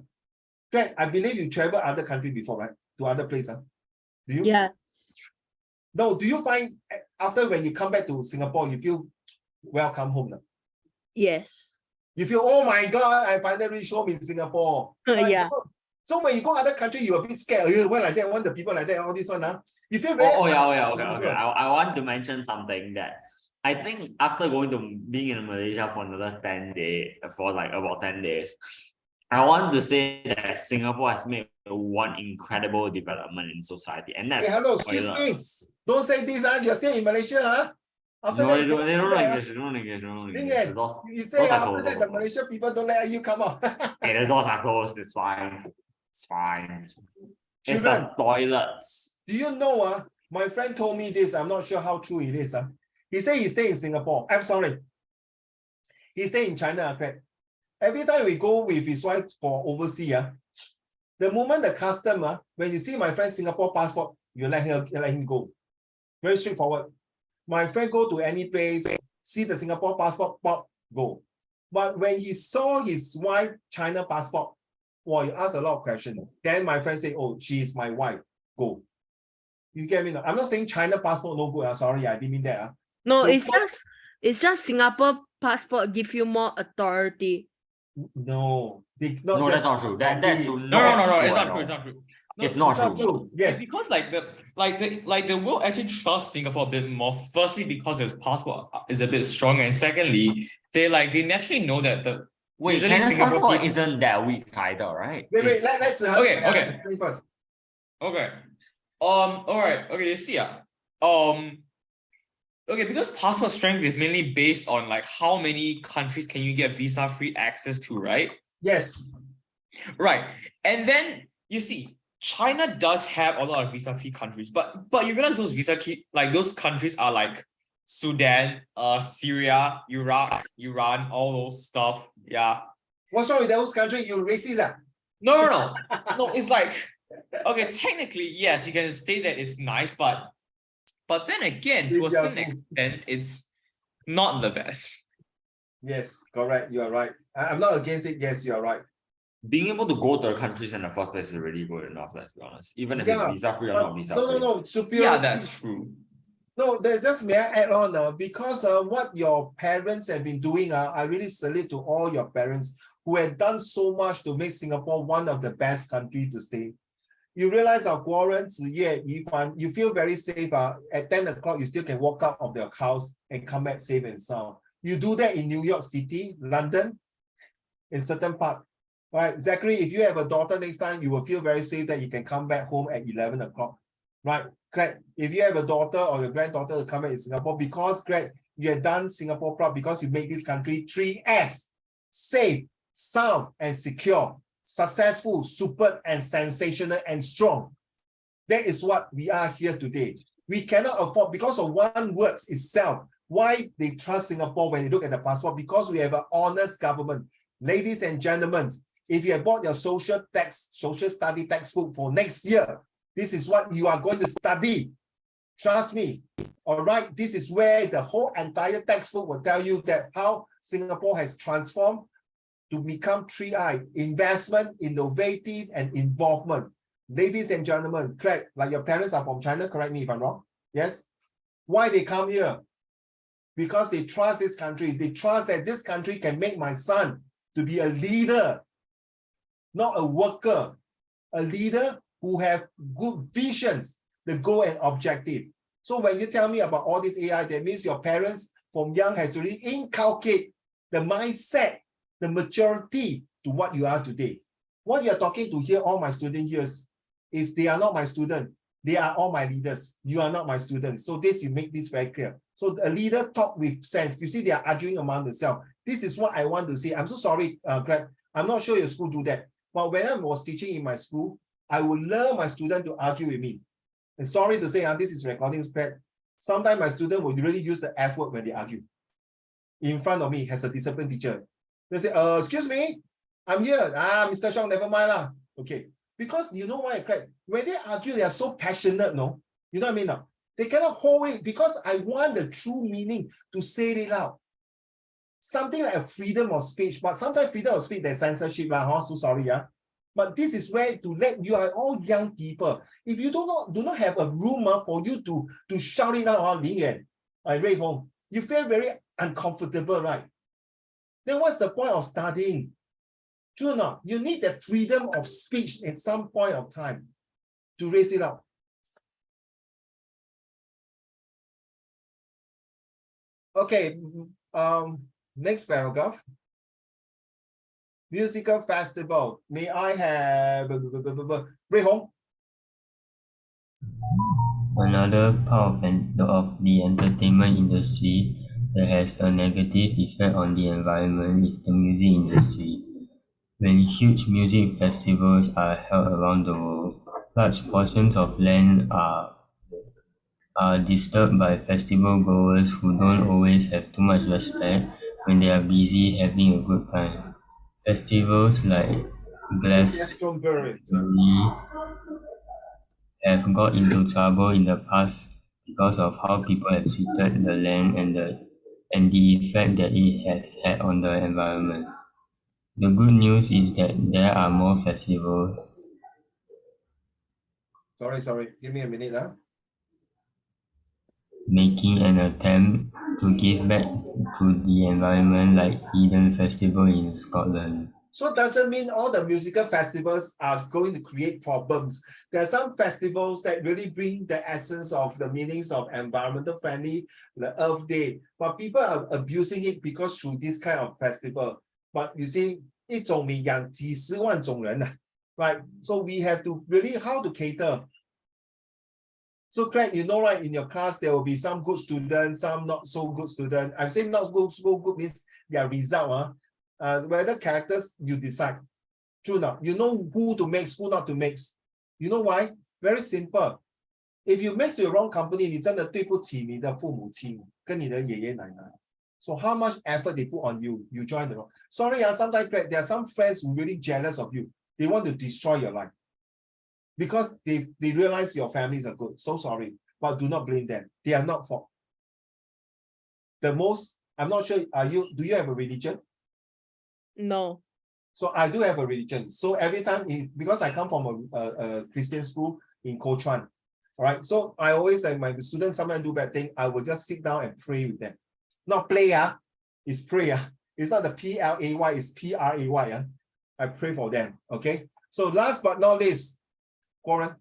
Greg, I believe you travel other country before, right? To other places. Do you? Yes. No, do you find after when you come back to Singapore, you feel welcome home now? Yes. You feel, oh my God, I finally reached home in Singapore. Yeah. So when you go other country, you're a bit scared. Why like that? Want the people like that? All this one, You feel very. Okay. I want to mention something that I think after going to being in Malaysia for another 10 days, for like about 10 days, I want to say that Singapore has made one incredible development in society, and that's hello, excuse me. Don't say this, You're still in Malaysia, After No, that, they don't English. You say after that, the Malaysian people don't let you come out. Okay, the doors are closed. It's fine. It's fine. It's Children, the toilets. do you know? My friend told me this. I'm not sure how true it is. He said he stay in Singapore. I'm sorry. He stay in China. Every time we go with his wife for overseas, the moment the customer, when you see my friend's Singapore passport, you let him go. Very straightforward. My friend go to any place, see the Singapore passport, pop, go. But when he saw his wife China passport, well, you ask a lot of questions. Then my friend say, oh, she's my wife, go. You get me? I'm not saying China passport no good. Sorry, I didn't mean that. No, it's just Singapore passport give you more authority. No, that's not true. That's no, it's not true. It's not true. Yes, because the world actually trusts Singapore a bit more. Firstly, because its passport is a bit stronger, and secondly, they naturally know that the China's passport isn't that weak either, right? Wait, let's explain first. Okay. All right. Okay, you see, okay, because passport strength is mainly based on like how many countries can you get visa-free access to, right? Yes. Right. And then you see, China does have a lot of visa-free countries, but you realize those those countries are like Sudan, Syria, Iraq, Iran, all those stuff. Yeah. What's wrong with those countries? You racist? No. No, it's like, okay, technically, yes, you can say that it's nice, but then again, to a certain extent, it's not the best. Yes, correct. You are right. I'm not against it. Yes, you are right. Being able to go to the countries in the first place is really good enough, let's be honest. Even if it's visa-free or not visa-free. No, superior. Yeah, that's true. No, just may I add on, because what your parents have been doing, I really salute to all your parents who have done so much to make Singapore one of the best countries to stay. You realize our Guoren, you feel very safe. At 10 o'clock, you still can walk out of your house and come back safe and sound. You do that in New York City, London, in certain part. All right, Zachary, if you have a daughter next time, you will feel very safe that you can come back home at 11 o'clock. Right, Craig, if you have a daughter or your granddaughter to come back in Singapore, because Craig, you have done Singapore proud because you make this country 3S, safe, sound, and secure, successful, super, and sensational, and strong. That is what we are here today. We cannot afford, because of one word itself, why they trust Singapore when they look at the passport, because we have an honest government. Ladies and gentlemen, if you have bought your social study textbook for next year, this is what you are going to study. Trust me. All right. This is where the whole entire textbook will tell you that how Singapore has transformed to become 3I, investment, innovative, and involvement. Ladies and gentlemen, correct, like your parents are from China, correct me if I'm wrong. Yes? Why they come here? Because they trust this country. They trust that this country can make my son to be a leader, not a worker, a leader who have good visions, the goal and objective. So when you tell me about all this AI, that means your parents from young has to really inculcate the mindset, the maturity to what you are today. What you're talking to here, all my students here is they are not my student. They are all my leaders. You are not my students. So this, you make this very clear. So a leader talk with sense. You see, they are arguing among themselves. This is what I want to say. I'm so sorry, Greg. I'm not sure your school do that. But when I was teaching in my school, I would love my student to argue with me. And sorry to say, this is recording spread. Sometimes my student will really use the F word when they argue. In front of me as a discipline teacher. They say, excuse me, I'm here. Mr. Shong, never mind lah. Okay. Because you know why, Craig? When they argue, they are so passionate, no? You know what I mean? No? They cannot hold it because I want the true meaning to say it out. Something like a freedom of speech, but sometimes freedom of speech, there's censorship. So sorry, yeah. But this is where to let you are all young people. If you do not have a room for you to shout it out, Ray Hong, you feel very uncomfortable, right? Then what's the point of studying? True or not? You need the freedom of speech at some point of time to raise it up. Okay, next paragraph. Musical festival. May I have Ray Hong? Another part of the entertainment industry that has a negative effect on the environment is the music industry. When huge music festivals are held around the world, large portions of land are disturbed by festival goers who don't always have too much respect when they are busy having a good time. Festivals like Glastonbury have got into trouble in the past because of how people have treated the land and the effect that it has had on the environment. The good news is that there are more festivals. Sorry. Give me a minute. Making an attempt to give back to the environment, like Eden Festival in Scotland. So it doesn't mean all the musical festivals are going to create problems. There are some festivals that really bring the essence of the meanings of environmental friendly, the Earth Day, but people are abusing it because through this kind of festival. But you see, 一种米养几十万种人, right? So we have to really how to cater. So Craig, you know, right, in your class, there will be some good students, some not so good students. I'm saying not so good means their result. Whether characters you decide. True enough. You know who to mix, who not to mix. You know why? Very simple. If you mix with the wrong company, 你真的对不起你的父母亲，跟你的爷爷奶奶。So how much effort they put on you, you join the wrong. Sorry, sometimes there are some friends who are really jealous of you. They want to destroy your life. Because they realize your families are good. So sorry. But do not blame them. They are not fault. The most, I'm not sure, do you have a religion? No. So I do have a religion. So every time, because I come from a Christian school in Kuchuan, all right? So I always say my students sometimes do bad thing, I will just sit down and pray with them. Not play, it's prayer. It's not the P-L-A-Y, it's P-R-A-Y. I pray for them, okay? So last but not least, Warren.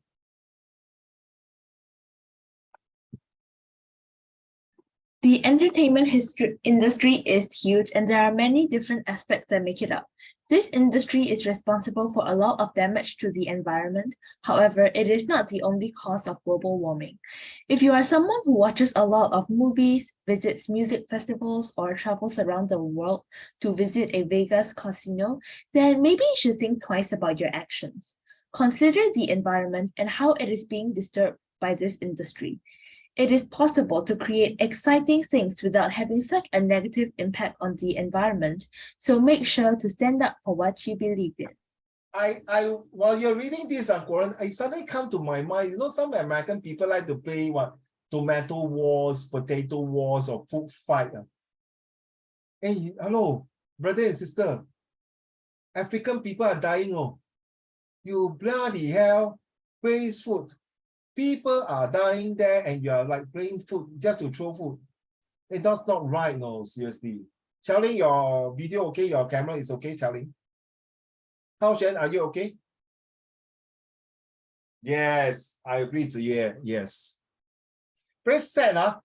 The entertainment industry is huge and there are many different aspects that make it up. This industry is responsible for a lot of damage to the environment. However, it is not the only cause of global warming. If you are someone who watches a lot of movies, visits music festivals, or travels around the world to visit a Vegas casino, then maybe you should think twice about your actions. Consider the environment and how it is being disturbed by this industry. It is possible to create exciting things without having such a negative impact on the environment, so make sure to stand up for what you believe in. While you're reading this, Warren, I suddenly come to my mind, you know, some American people like to play tomato wars, potato wars, or food fight. Hey, hello, brother and sister. African people are dying. Oh, you bloody hell, waste food. People are dying there and you are like playing food just to throw food. That's not right, no, seriously. Charlie, your video okay? Your camera is okay, Charlie? Hao Shen, are you okay? Yes, I agree to you. Yes. Very sad, huh?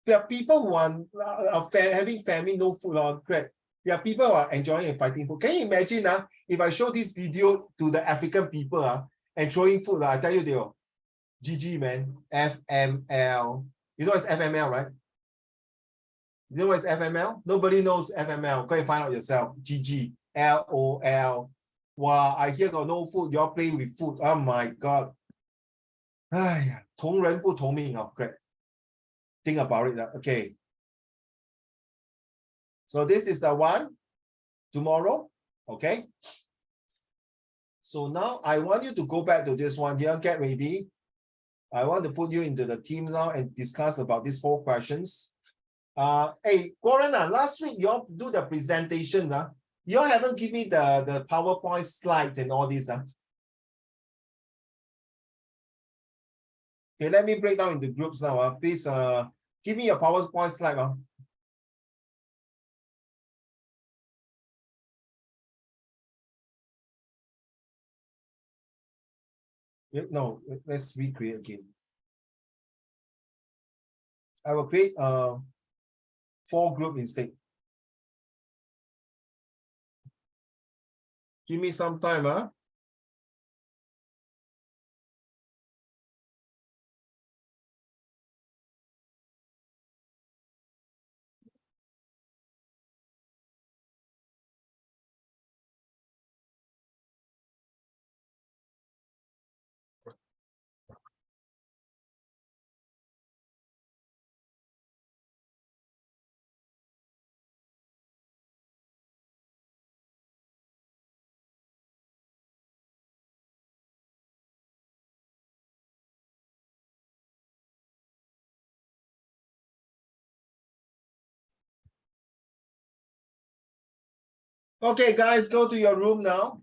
There are people who are having family, no food on crack. There are people who are enjoying and fighting food. Can you imagine if I show this video to the African people and throwing food, I tell you they will GG, man. FML. You know what's FML, right? You know what's FML? Nobody knows FML. Go and find out yourself. GG. LOL. Wow, I hear got no food. You're playing with food. Oh my God. 哎呀，同人不同命. Oh, great. Think about it. Okay. So this is the one tomorrow. Okay. So now I want you to go back to this one here. Get ready. I want to put you into the team now and discuss about these 4 questions. Hey, Goran, last week you all do the presentation. You all haven't given me the PowerPoint slides and all this. Okay, let me break down into groups now. Please give me your PowerPoint slide. No, let's recreate again. I will create 4 groups instead. Give me some time. Okay, guys, go to your room now.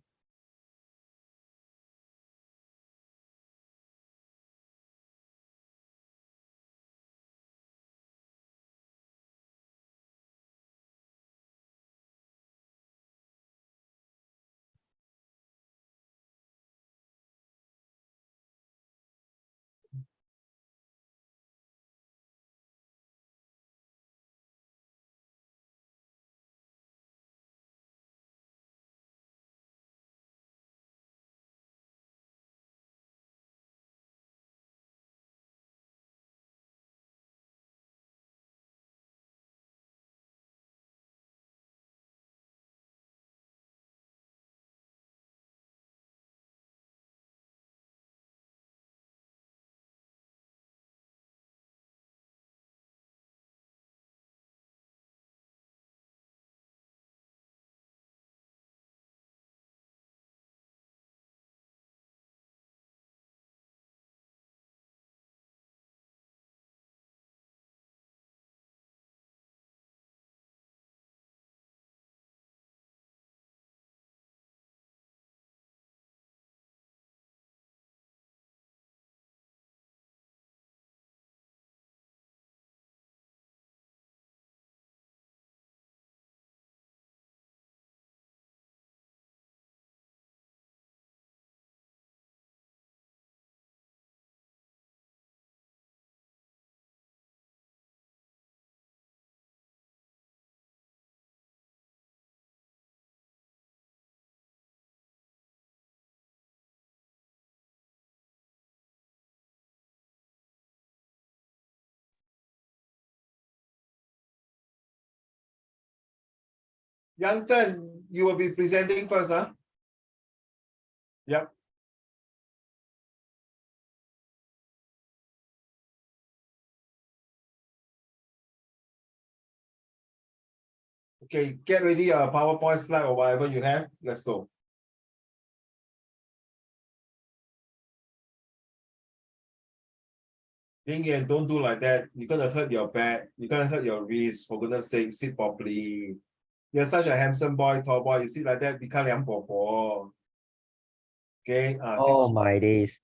Yang Zhen, you will be presenting first, Yep. Okay, get ready a PowerPoint slide or whatever you have. Let's go. Ying Yan, don't do like that. You're gonna hurt your back. You're gonna hurt your wrist. For goodness sake, sit properly. You're such a handsome boy, tall boy. You sit like that, become 梁伯伯. Okay. Oh my days.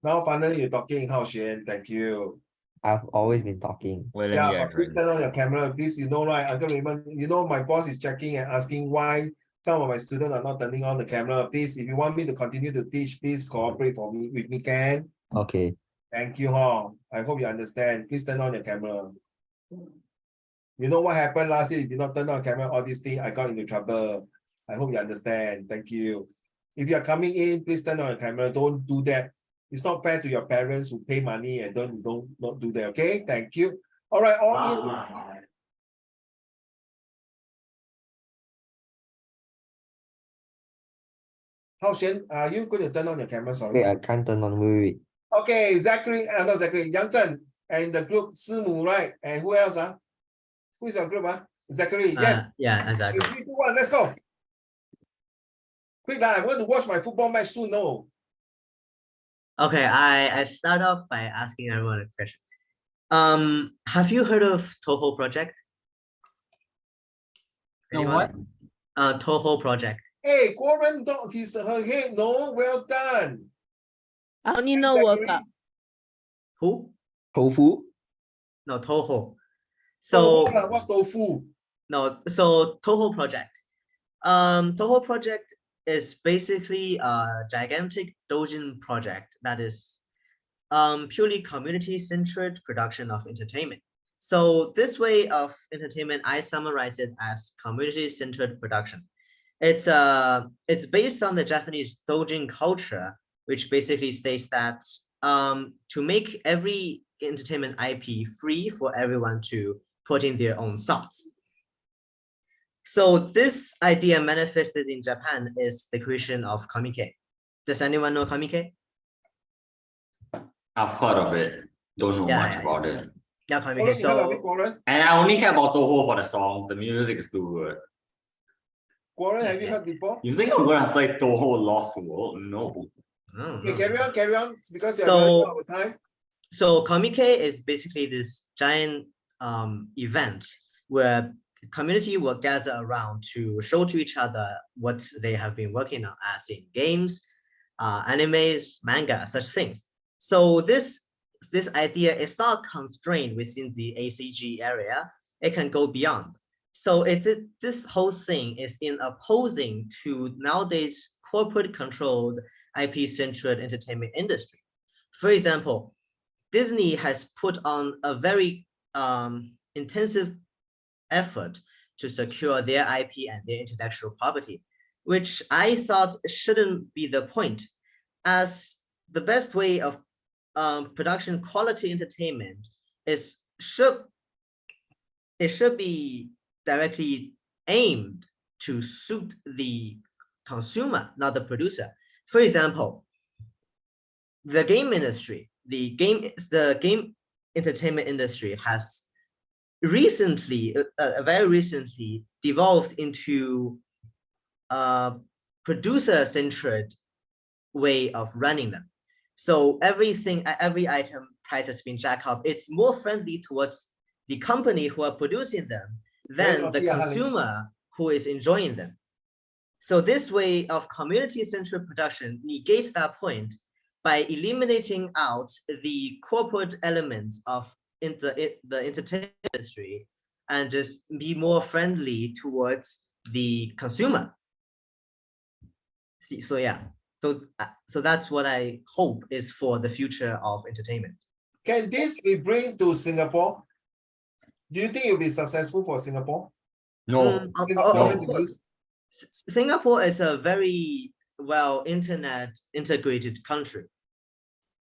Now finally you're talking, Hao Xuan. Thank you. I've always been talking. Yeah, but please turn on your camera. Please, you know, right, Uncle Raymond, you know, my boss is checking and asking why some of my students are not turning on the camera. Please, if you want me to continue to teach, please cooperate with me, can? Okay. Thank you, Ha. I hope you understand. Please turn on your camera. You know what happened last year? You did not turn on camera, all these things, I got into trouble. I hope you understand. Thank you. If you are coming in, please turn on your camera. Don't do that. It's not fair to your parents who pay money and don't do that. Okay, thank you. All right, all in. Hao Xuan, are you going to turn on your camera? Sorry. Wait, I can't turn on. Wait. Okay, Zachary, not Zachary, Yang Zhen and the group Simu, right? And who else? Who is your group? Zachary, yes. Yeah, exactly. 3, 2, 1, let's go. Quick, I'm going to watch my football match soon. No. Okay, I start off by asking everyone a question. Have you heard of Toho Project? What? Toho Project. Hey, Guoren dog, her head. No, well done. I only know World Cup. Who? Tofu? No, Toho. So So what tofu? no, so Toho Project. Toho Project is basically a gigantic doujin project that is purely community-centered production of entertainment. So this way of entertainment, I summarize it as community-centered production. It's based on the Japanese doujin culture, which basically states that to make every entertainment IP free for everyone to put in their own thoughts. So this idea manifested in Japan is the creation of Kamike. Does anyone know Kamike? I've heard of it. Don't know much about it. Yeah, Kamike. So And I only care about Toho for the songs. The music is too good. Guoren, have you heard before? You think I'm gonna play Toho Lost World? No. Okay, carry on. It's because you're So- running out of time. So Kamike is basically this giant event where community will gather around to show to each other what they have been working on, as in games, animes, manga, such things. So this idea is not constrained within the ACG area. It can go beyond. So this whole thing is in opposing to nowadays corporate-controlled IP-centered entertainment industry. For example, Disney has put on a very intensive effort to secure their IP and their intellectual property, which I thought shouldn't be the point, as the best way of production quality entertainment should be directly aimed to suit the consumer, not the producer. For example, the game industry, the game entertainment industry has recently, very recently, devolved into a producer-centered way of running them. So every item price has been jacked up. It's more friendly towards the company who are producing them than the consumer who is enjoying them. So this way of community-centered production negates that point by eliminating out the corporate elements of the entertainment industry and just be more friendly towards the consumer. So yeah, so that's what I hope is for the future of entertainment. Can this be bring to Singapore? Do you think it'll be successful for Singapore? No. Of course. Singapore is a very well internet integrated country.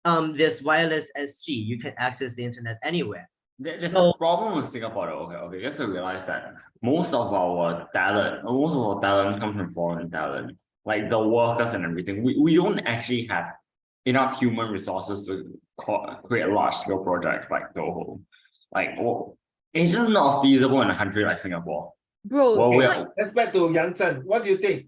There's wireless SG. You can access the internet anywhere. There's a problem with Singapore though. Okay. You have to realize that most of our talent comes from foreign talent, like the workers and everything. We don't actually have enough human resources to create large scale projects like Toho. It's just not feasible in a country like Singapore. Bro, let's back to Yang Zhen. What do you think?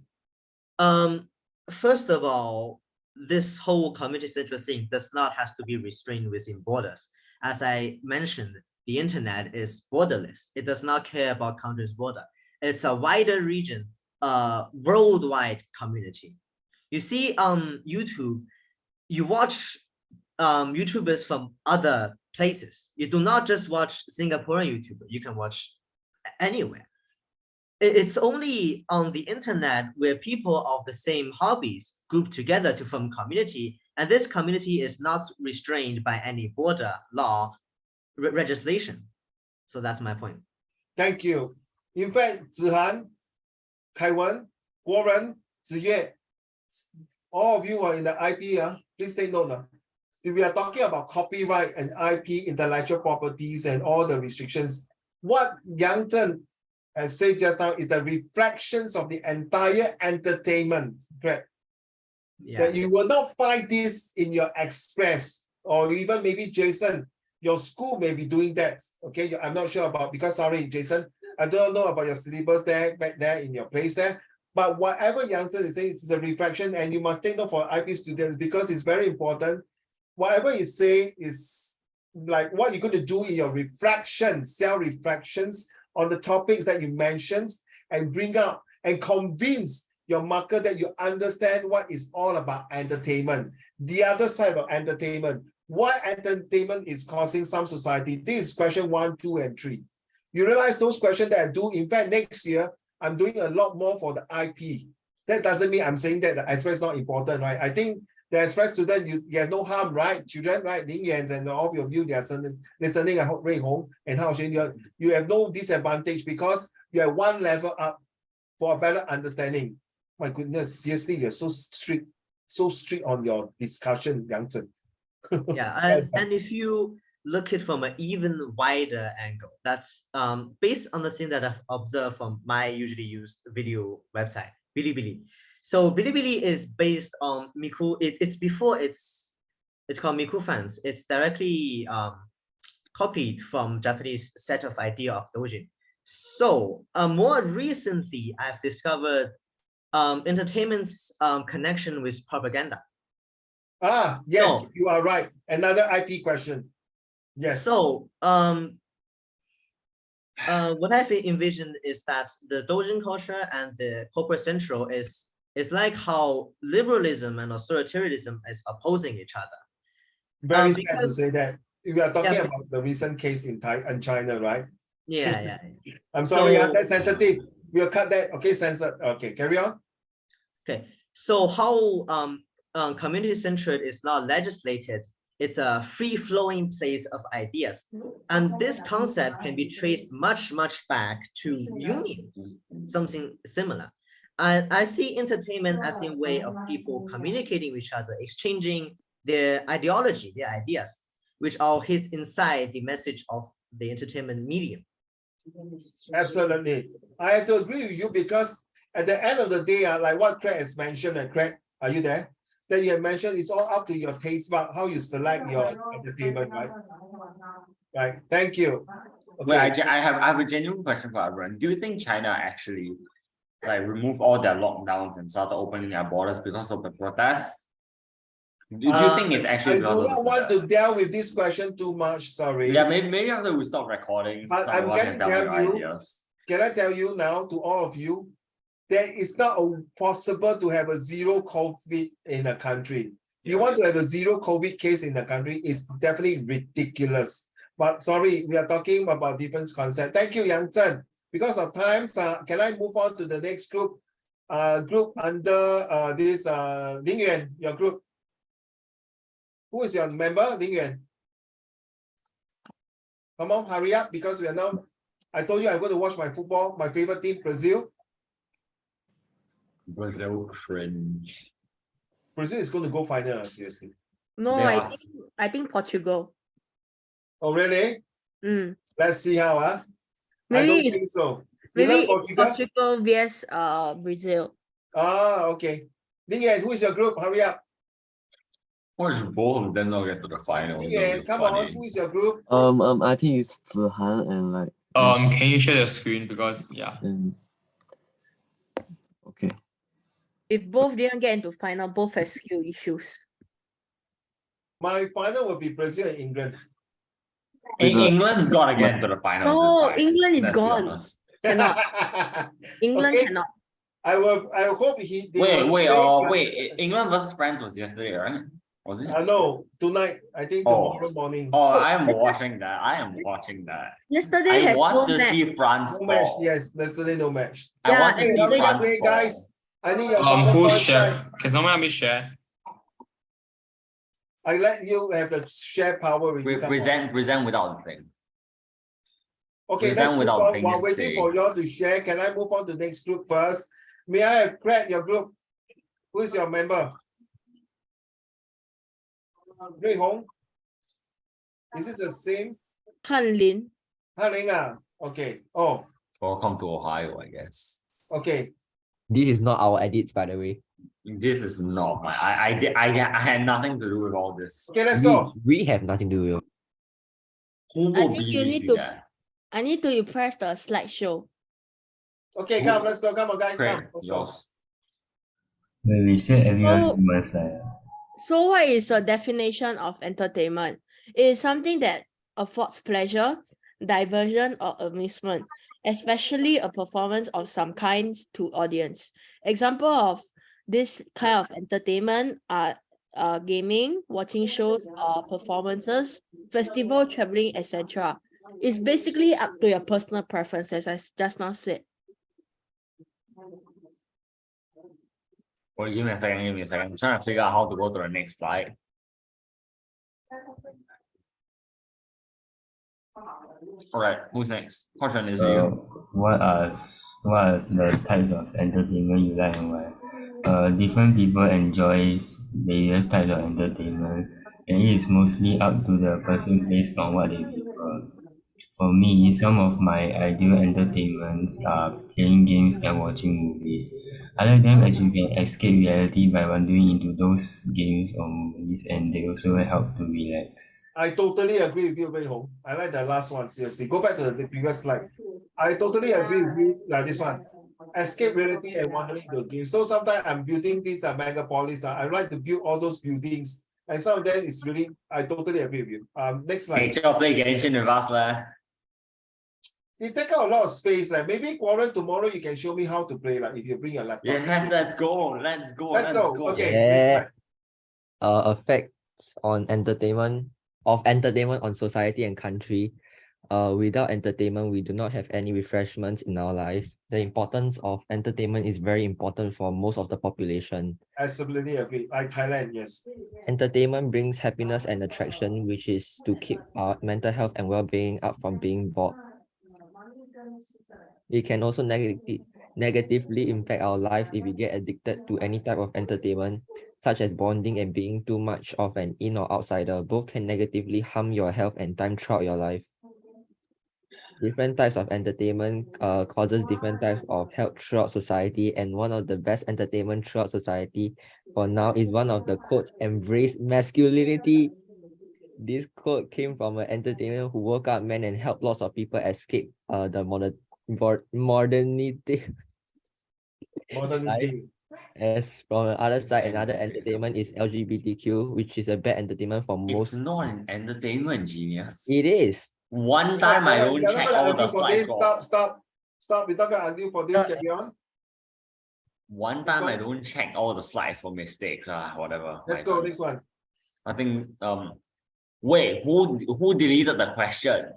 First of all, this whole community-centered thing does not have to be restrained within borders. As I mentioned, the internet is borderless. It does not care about countries' border. It's a wider region, worldwide community. You see on YouTube, you watch YouTubers from other places. You do not just watch Singaporean YouTuber, you can watch anywhere. It's only on the internet where people of the same hobbies group together to form community, and this community is not restrained by any border, law, legislation. So that's my point. Thank you. In fact, Zihan, Kaiwen, Warren, Ziyue, all of you are in the IP. Please take note. If we are talking about copyright and IP, intellectual properties, and all the restrictions, what Yang Zhen has said just now is the reflections of the entire entertainment. Correct? Yeah. That you will not find this in your express, or even maybe Jason, your school may be doing that. Okay, I'm not sure about, because sorry, Jason, I don't know about your syllabus there, back there in your place there. But whatever Yang Zhen is saying, it's a reflection, and you must take note for IP students because it's very important. Whatever he's saying is like what you're going to do in your reflections, self-reflections on the topics that you mentioned, and bring up and convince your marker that you understand what is all about entertainment. The other side of entertainment, why entertainment is causing some society. This is question 1, 2, and 3. You realize those questions that I do, in fact, next year, I'm doing a lot more for the IP. That doesn't mean I'm saying that the express is not important, right? I think the express student, you have no harm, right? Children, right? Ling Yan and all of you, they are listening, I hope, Ray Hong and Hao Xuan, you have no disadvantage because you are one level up for a better understanding. My goodness, seriously, you're so strict on your discussion, Yang Zhen. Yeah, and if you look at from an even wider angle, that's based on the thing that I've observed from my usually used video website, Bilibili. So Bilibili is based on Miku. It's before it's called Miku Fans. It's directly copied from Japanese set of idea of doujin. So more recently, I've discovered entertainment's connection with propaganda. Ah, yes, so, you are right. Another IP question. Yes. So what I've envisioned is that the doujin culture and the corporate central is like how liberalism and authoritarianism is opposing each other. Very sad to say that. We are talking about the recent case in China, right? Yeah. I'm sorry, that's sensitive. We'll cut that. Okay, censored. Okay, carry on. Okay, so how community-centered is not legislated, it's a free-flowing place of ideas. And this concept can be traced much back to unions, something similar. I see entertainment as a way of people communicating with each other, exchanging their ideology, their ideas, which all hit inside the message of the entertainment medium. Absolutely. I have to agree with you because at the end of the day, like what Craig has mentioned, and Craig, are you there? That you have mentioned, it's all up to your taste bud, how you select your entertainment, right? Right. Thank you. Okay. Well, I have a genuine question for everyone. Do you think China actually like remove all their lockdowns and started opening their borders because of the protests? Do you think it's actually? I do not want to deal with this question too much. Sorry. Yeah, maybe after we stop recording, but I'm going to tell you. Can I tell you now to all of you? That it's not possible to have a zero COVID in a country. You want to have a zero COVID case in the country, it's definitely ridiculous. But sorry, we are talking about different concept. Thank you, Yang Zhen. Because of time, can I move on to the next group? Group under this Ling Yuan, your group. Who is your member, Ling Yuan? Come on, hurry up because we are now. I told you I'm going to watch my football, my favorite team, Brazil. Brazil cringe. Brazil is going to go final, seriously. No, I think Portugal. Oh, really? Let's see how, Maybe I don't think so. Maybe Portugal vs Brazil. Ah, okay. Ling Yan, who is your group? Hurry up. Watch both of them not get to the final. Ling Yan, come on, who is your group? I think it's Zihan and like. Can you share the screen because okay. If both didn't get into final, both have skill issues. My final will be Brazil and England. England's gonna get into the finals. No, England is gone. Cannot. England Okay. cannot. I hope he. they Wait, will wait, play, England versus France was yesterday, right? Was it? no, tonight. I think Oh. tomorrow morning. Oh, I am watching that. I am watching that. Yesterday I has want no to match. see France No match. ball. Yes, yesterday no match. I Yeah, want to and see Hey, today- France play, ball. guys. I need your Who's PowerPoint share? slides. Can someone help me share? I let you have the share power. When you come on. Present without the thing. Okay, present let's move without on. things While to waiting say. for y'all to share, can I move on to the next group first? May I have Craig, your group? Who is your member? Ray Hong? Is it the same? Han Lin. Haling, okay. Oh, Welcome to Ohio, I guess. okay. This is not our edits, by the way. This is not my. I had nothing to do with all this. Okay, let's go. We have nothing to do with it. Who I will think you need BBC to. that? I need to press the slideshow. Okay, come, let's go. Come on, guys. Craig, Come, let's go. yours. When we said everyone So- must like So what is a definition of entertainment? It is something that affords pleasure, diversion, or amusement, especially a performance of some kind to audience. Example of this kind of entertainment are gaming, watching shows or performances, festival, traveling, etc. It's basically up to your personal preferences, as I just now said. Wait, give me a second. I'm trying to figure out how to go to the next slide. All right, who's next? Question is you. what are the types of entertainment you like and why? Different people enjoys various types of entertainment, and it is mostly up to the person based on what they prefer. For me, some of my ideal entertainments are playing games and watching movies. I like them as you can escape reality by wandering into those games or movies, and they also help to relax. I totally agree with you, Wei Hong. I like the last one, seriously. Go back to the previous slide. I totally agree with you, this one. Escape reality and wandering into games. So sometimes I'm building these megapolis. I like to build all those buildings. And some of them is really, I totally agree with you. Next slide. Hey, play Genshin with us, lah. It take out a lot of space. Like maybe Warren, tomorrow you can show me how to play. Like if you bring your laptop. Yes, let's go. Let's go. Let's go. Okay. Yeah. Next slide. Effects on entertainment on society and country. Without entertainment, we do not have any refreshments in our life. The importance of entertainment is very important for most of the population. Absolutely agree. Like Thailand, yes. Entertainment brings happiness and attraction, which is to keep our mental health and well-being up from being bored. It can also negatively impact our lives if we get addicted to any type of entertainment, such as bonding and being too much of an in or outsider. Both can negatively harm your health and time throughout your life. Different types of entertainment causes different types of health throughout society, and one of the best entertainment throughout society for now is one of the quotes, "Embrace masculinity." This quote came from an entertainer who woke up men and helped lots of people escape the modernity. As from the other side, another entertainment is LGBTQ, which is a bad entertainment for most. It's not an entertainment, genius. It is. One time I don't check all the slides. Stop. We're not gonna argue for this. Carry on. One time I don't check all the slides for mistakes. Whatever. Let's go. Next one. I think wait, who deleted the question?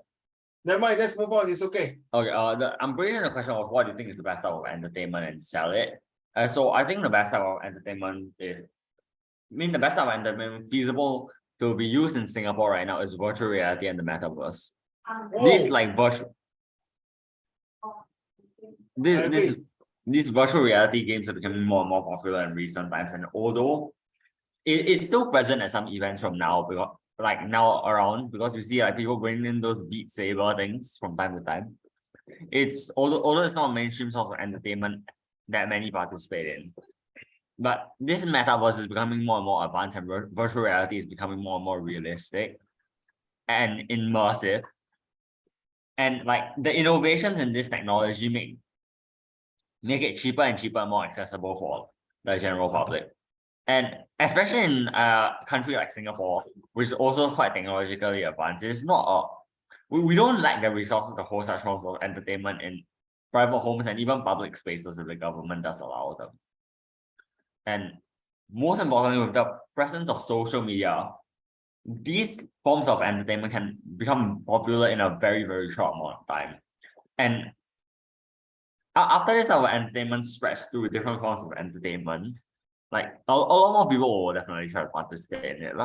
Never mind, let's move on. It's okay. Okay, I'm pretty sure the question was what do you think is the best type of entertainment and sell it. So I think the best type of entertainment is, the best type of entertainment feasible to be used in Singapore right now is virtual reality and the metaverse. These like these virtual reality games are becoming more and more popular in recent times, and although it's still present at some events from now, because because you see like people bringing in those Beat Saber things from time to time. It's although it's not a mainstream source of entertainment that many participate in, but this metaverse is becoming more and more advanced, and virtual reality is becoming more and more realistic and immersive. And like the innovations in this technology make it cheaper and cheaper and more accessible for the general public. And especially in a country like Singapore, which is also quite technologically advanced, it's not we don't lack the resources to hold such forms of entertainment private homes and even public spaces if the government does allow them. And most importantly, with the presence of social media, these forms of entertainment can become popular in a very, very short amount of time. And after this, our entertainment spreads through different forms of entertainment. Like a lot more people will definitely try to participate in it.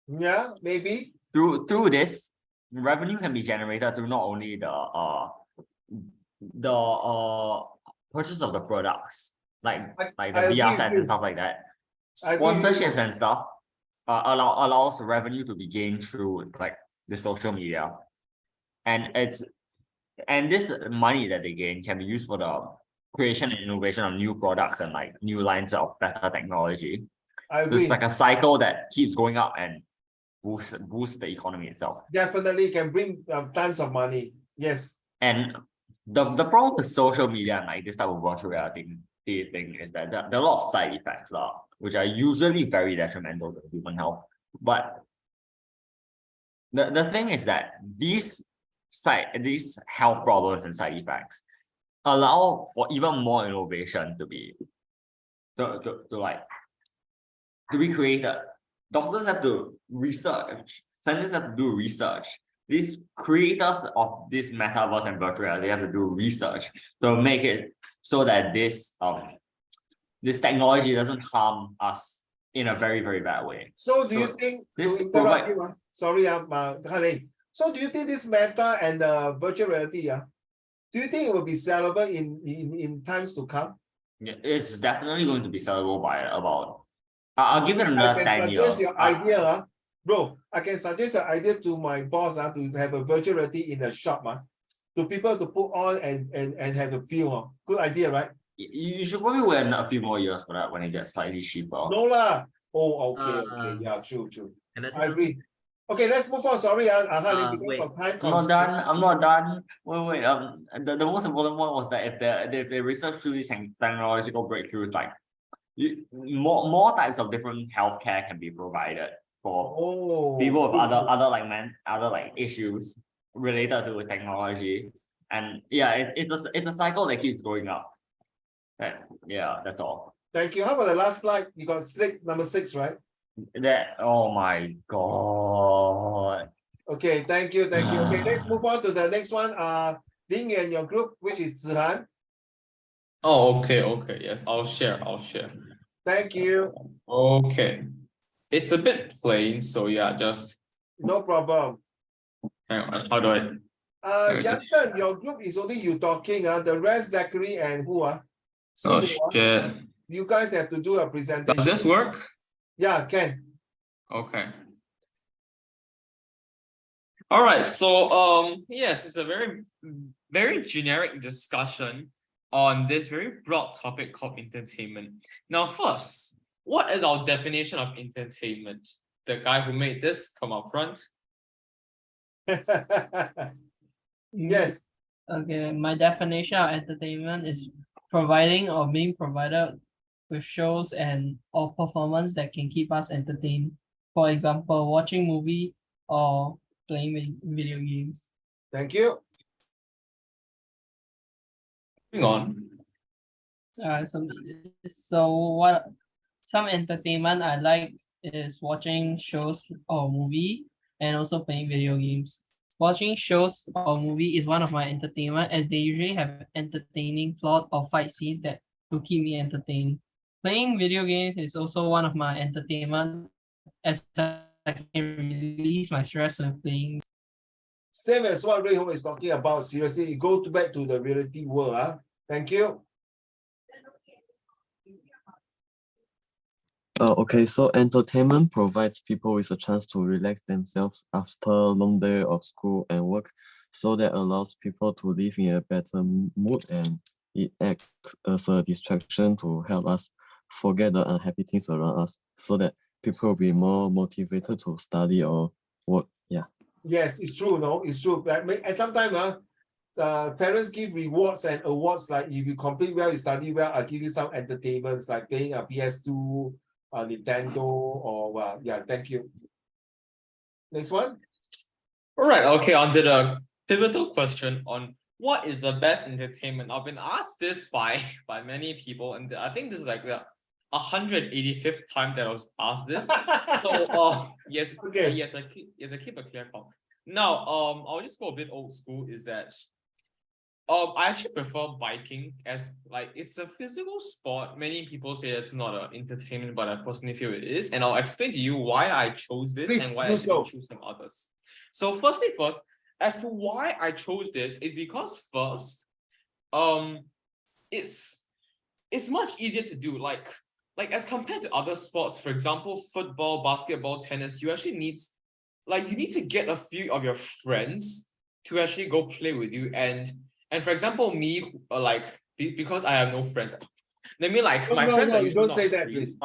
Yeah, maybe. Through this, revenue can be generated through not only the purchase of the products, like the I VR agree with sets you. and stuff like that. I agree with you. Sponsorships and stuff allows revenue to be gained through like the social media. And this money that they gain can be used for the creation and innovation of new products and like new lines of better technology. I So agree. it's like a cycle that keeps going up and boost the economy itself. Definitely can bring tons of money. Yes. And the problem with social media and like this type of virtual reality thing is that there are a lot of side effects, which are usually very detrimental to human health. But the thing is that these health problems and side effects allow for even more innovation to be created. Doctors have to research, scientists have to do research. These creators of this metaverse and virtual reality have to do research to make it so that this technology doesn't harm us in a very, very bad way. So do you think, this to interrupt you, sorry, Khalid. So do you think this meta and virtual reality, do you think it will be sellable in times to come? Yeah, it's definitely going to be sellable by about, I'll give it another 10 years. Your idea, bro, I can suggest your idea to my boss to have a virtual reality in the shop, to people to put on and have a feel. Good idea, right? You should probably wait a few more years for that when it gets slightly cheaper. No lah. Oh, okay. Yeah, true. I agree. Okay, let's move on. Sorry, because of time constraint. I'm not done. Wait. The most important one was that if they research through these technological breakthroughs, like more types of different healthcare can be provided for people with other issues related to technology. And yeah, it's a cycle that keeps going up. Yeah, that's all. Thank you. How about the last slide? You got number 6, right? Oh my god. Okay, thank you. Okay, let's move on to the next one. Ling and your group, which is Zihan. Oh, okay. Yes, I'll share. Thank you. Okay. It's a bit plain, so yeah, just no problem. Hang on, how do I? Yanton, your group is only you talking. The rest, Zachary and who are? Oh shit. You guys have to do a presentation. Does this work? Yeah, can. Okay. All right. So yes, it's a very generic discussion on this very broad topic called entertainment. Now, first, what is our definition of entertainment? The guy who made this, come up front. Yes. Okay, my definition of entertainment is providing or being provided with shows or performance that can keep us entertained. For example, watching movie or playing video games. Thank you. Hang on. So some entertainment I like is watching shows or movie and also playing video games. Watching shows or movie is one of my entertainment as they usually have entertaining plot or fight scenes that to keep me entertained. Playing video games is also one of my entertainment as I can release my stress when playing. Same as what Ray Hong is talking about. Seriously, go back to the reality world. Thank you. Okay, so entertainment provides people with a chance to relax themselves after a long day of school and work, so that allows people to live in a better mood, and it acts as a distraction to help us forget the unhappy things around us, so that people will be more motivated to study or work. Yeah. Yes, it's true. No, it's true. And sometimes parents give rewards and awards, like if you complete well, you study well, I'll give you some entertainments like playing a PS2, Nintendo, or yeah. Thank you. Next one. All right. Okay. On to the pivotal question on what is the best entertainment? I've been asked this by many people, and I think this is like the 185th time that I was asked this. So yes, Okay. yes, I keep a clear count. Now, I'll just go a bit old school, is that I actually prefer biking, as like it's a physical sport. Many people say it's not an entertainment, but I personally feel it is. And I'll explain to you why I chose this Please and why do I so. didn't choose some others. So first, as to why I chose this is because first, it's much easier to do. Like as compared to other sports, for example, football, basketball, tennis, you actually need to get a few of your friends to actually go play with you. And for example, me, because I have no friends. Let me my friends are you usually don't say not that, free. please.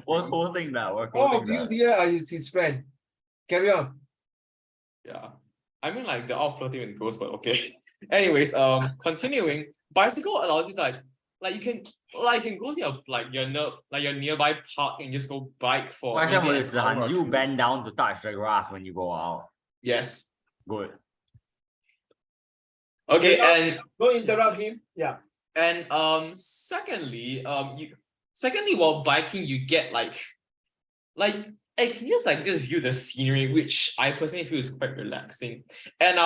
We're holding that. We're All holding of you that. here are his friend. Carry on. Yeah. I mean, they're all flirting with girls, but okay. Anyways, continuing, bicycle allows you to you can go to your nearby park and just go bike for Question maybe was, an hour or you two. bend down to touch the grass when you go out. Yes. Good. Okay, and don't interrupt him. Yeah. And secondly, while biking, you get I can just view the scenery, which I personally feel is quite relaxing. And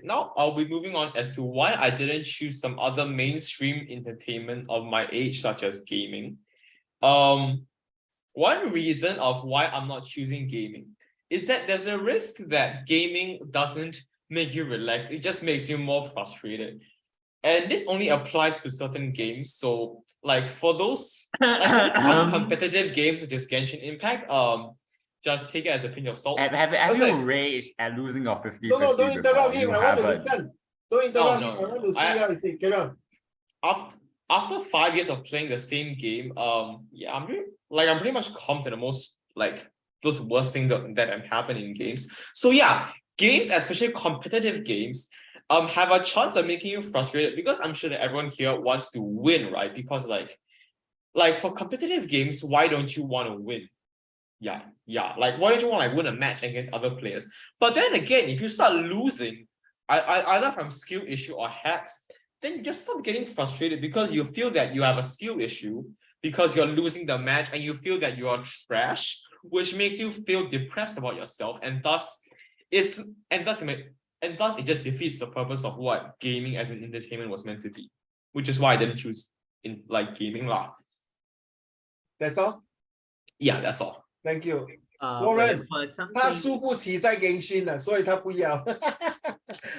now I'll be moving on as to why I didn't choose some other mainstream entertainment of my age, such as gaming. One reason of why I'm not choosing gaming is that there's a risk that gaming doesn't make you relax, it just makes you more frustrated. And this only applies to certain games. So for those competitive games such as Genshin Impact, just take it as a pinch of salt. Have you raged at losing your 50-50? No, don't interrupt him. I want to haven't. listen. Don't interrupt him. No. I want to see how he say. Carry on. After 5 years of playing the same game, yeah, I'm pretty much calm to the most those worst things that happen in games. So yeah, games, especially competitive games, have a chance of making you frustrated, because I'm sure that everyone here wants to win, right? Because for competitive games, why don't you want to win? Yeah. Why don't you want to win a match against other players? But then again, if you start losing, either from skill issue or hacks, then you just stop getting frustrated because you feel that you have a skill issue because you're losing the match and you feel that you are trash, which makes you feel depressed about yourself, and thus it just defeats the purpose of what gaming as an entertainment was meant to be, which is why I didn't choose gaming lah. That's all? Yeah, that's all. Thank you. Warren, 他输不起在 Genshin 了，所以他不要。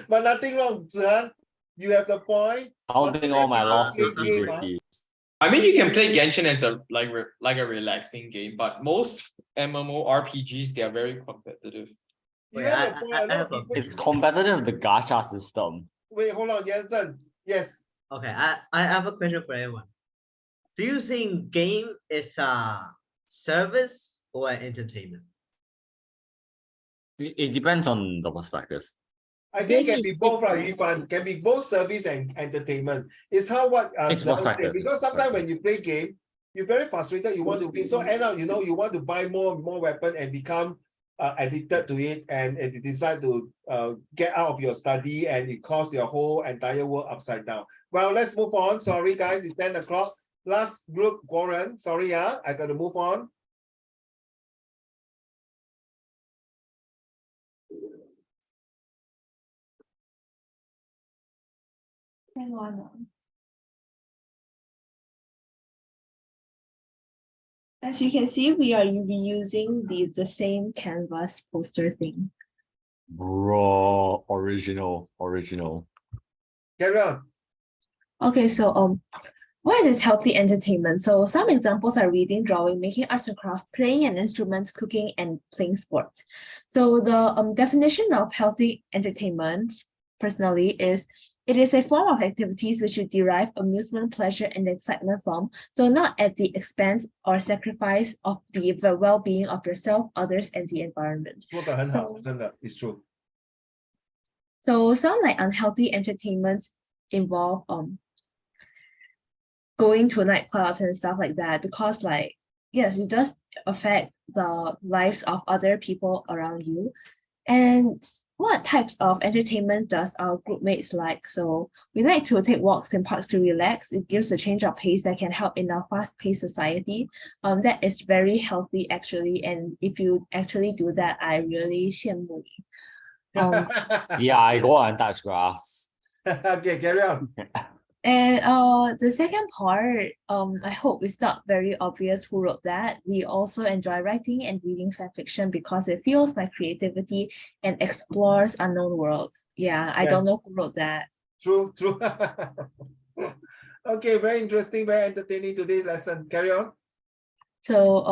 But nothing wrong, Zhe. You have the point. Counting all my lost 50-50. I mean, you can play Genshin as a a relaxing game, but most MMORPGs, they are very competitive. It's competitive, the gacha system. Wait, hold on, Yanzhen. Yes. Okay, I have a question for everyone. Do you think game is a service or an entertainment? It depends on the perspective. I think it can be both, right? Can be both service and entertainment. It's how what say, because sometimes when you play game, you're very frustrated, you want to win. So end up, you want to buy more weapon and become addicted to it, and you decide to get out of your study, and it causes your whole entire world upside down. Well, let's move on. Sorry guys, it's 10 o'clock. Last group, Warren. Sorry, I got to move on. As you can see, we are reusing the same canvas poster thing. Bro, original. Carry on. Okay, so what is healthy entertainment? So some examples are reading, drawing, making arts and crafts, playing an instrument, cooking, and playing sports. So the definition of healthy entertainment, personally, is it is a form of activities which you derive amusement, pleasure, and excitement from, though not at the expense or sacrifice of the well-being of yourself, others, and the environment. 说得很好，真的, it's true. So some unhealthy entertainments involve going to nightclubs and stuff like that, because yes, it does affect the lives of other people around you. And what types of entertainment does our group mates like? So we like to take walks in parks to relax. It gives a change of pace that can help in our fast-paced society. That is very healthy actually. And if you actually do that, I really 羡慕你. Yeah, I go and touch grass. Okay, carry on. And the second part, I hope it's not very obvious who wrote that. We also enjoy writing and reading fan fiction because it fuels my creativity and explores unknown worlds. Yeah, I don't Yes. know who wrote that. True. Okay, very interesting, very entertaining today's lesson. Carry on. So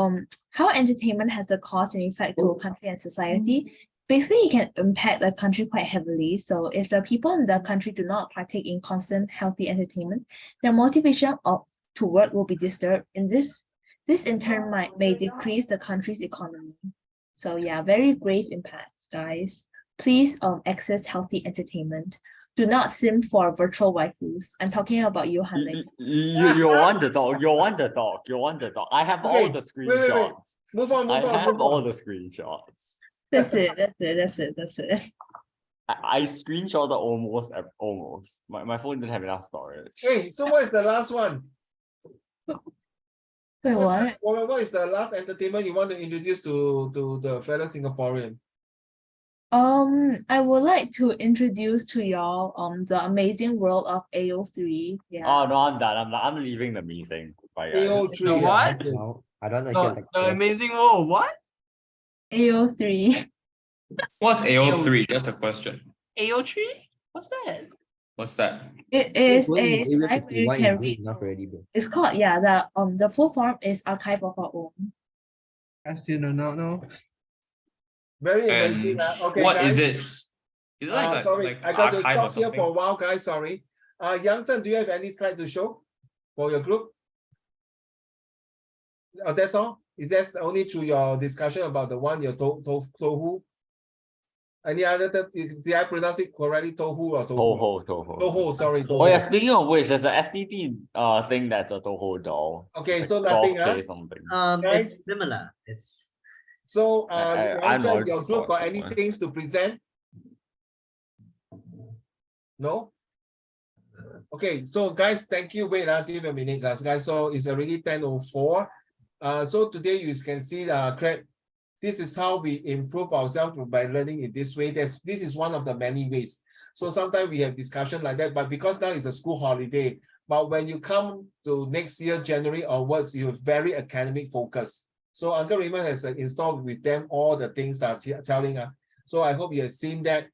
how entertainment has a cause and effect to a country and society. Basically, it can impact the country quite heavily. So if the people in the country do not partake in constant healthy entertainment, their motivation to work will be disturbed. And this in turn may decrease the country's economy. So yeah, very grave impacts, guys. Please access healthy entertainment. Do not sim for virtual waifus. I'm talking about you, Hanling. You want to talk. I have all Okay, the wait. screenshots. Move on. I have all the screenshots. That's it. I screenshotted almost. My phone didn't have enough storage. Hey, so what is the last one? Wait, what? What is the last entertainment you want to introduce to the fellow Singaporean? I would like to introduce to y'all the amazing world of AO3. Yeah. Oh no, I'm done. I'm leaving the meeting. Bye guys. AO3. The what? No, I don't know. The amazing world, what? AO3. What's AO3? Just a question. AO3? What's that? What's that? It is Going a in Area site where you 51 can is good read. enough already, bro. It's called the full form is Archive of Our Own. I still do not know. Very amazing. And Okay, what guys. is it? Is it like Sorry, I got to archive or stop here something? for a while, guys. Sorry. Yang Zhen, do you have any slide to show for your group? Oh, that's all? Is that only through your discussion about the one, your tohu? Any other, did I pronounce it correctly? Tohu or tofu? Toho, sorry. Oh yeah, Toho. speaking of which, there's a SCT thing that's a Toho doll. Okay, It's so like nothing, soft play something. Guys? It's similar. It's So, I know Yang Zhen, it's your group sort got of any one. things to present? No? Okay, so guys, thank you. Wait, give me a minute, guys. So it's already 10:04. So today you can see this is how we improve ourselves by learning in this way. This is one of the many ways. So sometimes we have discussion like that, but because now it's a school holiday, but when you come to next year, January onwards, you're very academic focused. So Uncle Raymond has installed with them all the things that are telling us. So I hope you have seen that.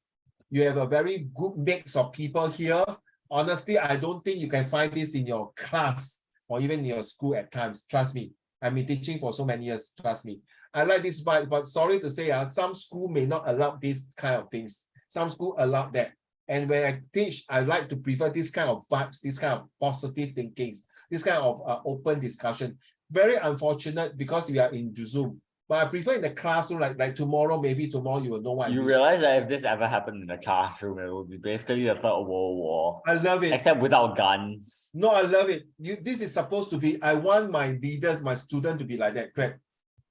You have a very good mix of people here. Honestly, I don't think you can find this in your class or even in your school at times. Trust me. I've been teaching for so many years. Trust me. I like this vibe, but sorry to say, some school may not allow these kind of things. Some school allow that. And when I teach, I like to prefer this kind of vibes, this kind of positive thinking, this kind of open discussion. Very unfortunate because we are in Zoom. But I prefer in the classroom, like tomorrow, maybe tomorrow you will know what I You mean. realize that if this ever happened in the classroom, it would be basically the Third World War. I love it. Except without guns. No, I love it. This is supposed to be, I want my leaders, my students to be like that, correct?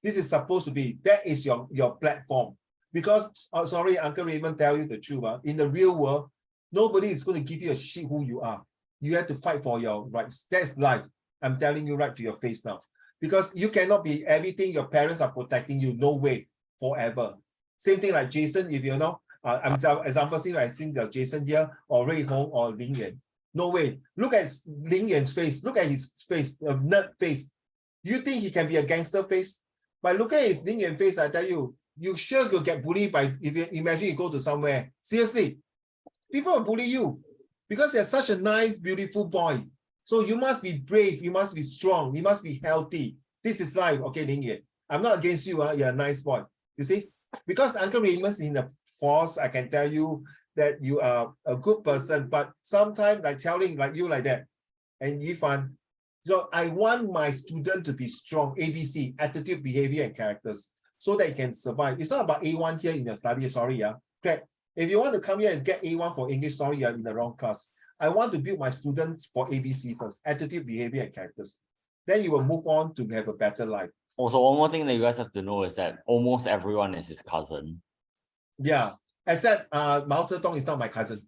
This is supposed to be, that is your platform. Because, sorry, Uncle Raymond tell you the truth. In the real world, nobody is going to give you a shit who you are. You have to fight for your rights. That's life. I'm telling you right to your face now. Because you cannot be everything your parents are protecting you, no way, forever. Same thing like Jason, if you know, example, I think there's Jason here, or Ray Hong, or Lin Yan. No way. Look at Lin Yan's face. Look at his face, the nerd face. You think he can be a gangster face? But look at his Lin Yan face, I tell you, you sure you'll get bullied by, if you imagine you go to somewhere. Seriously, people will bully you because you're such a nice, beautiful boy. So you must be brave, you must be strong, you must be healthy. This is life, okay, Lin Yan. I'm not against you, you're a nice boy. You see? Because Uncle Raymond's in the force, I can tell you that you are a good person, but sometimes like telling like you like that, and Yifan. So I want my student to be strong, ABC, attitude, behavior, and characters, so they can survive. It's not about A1 here in your study, sorry, okay. If you want to come here and get A1 for English, sorry, you're in the wrong class. I want to build my students for ABC first, attitude, behavior, and characters. Then you will move on to have a better life. Also, one more thing that you guys have to know is that almost everyone is his cousin. Yeah, except Mao Zedong is not my cousin.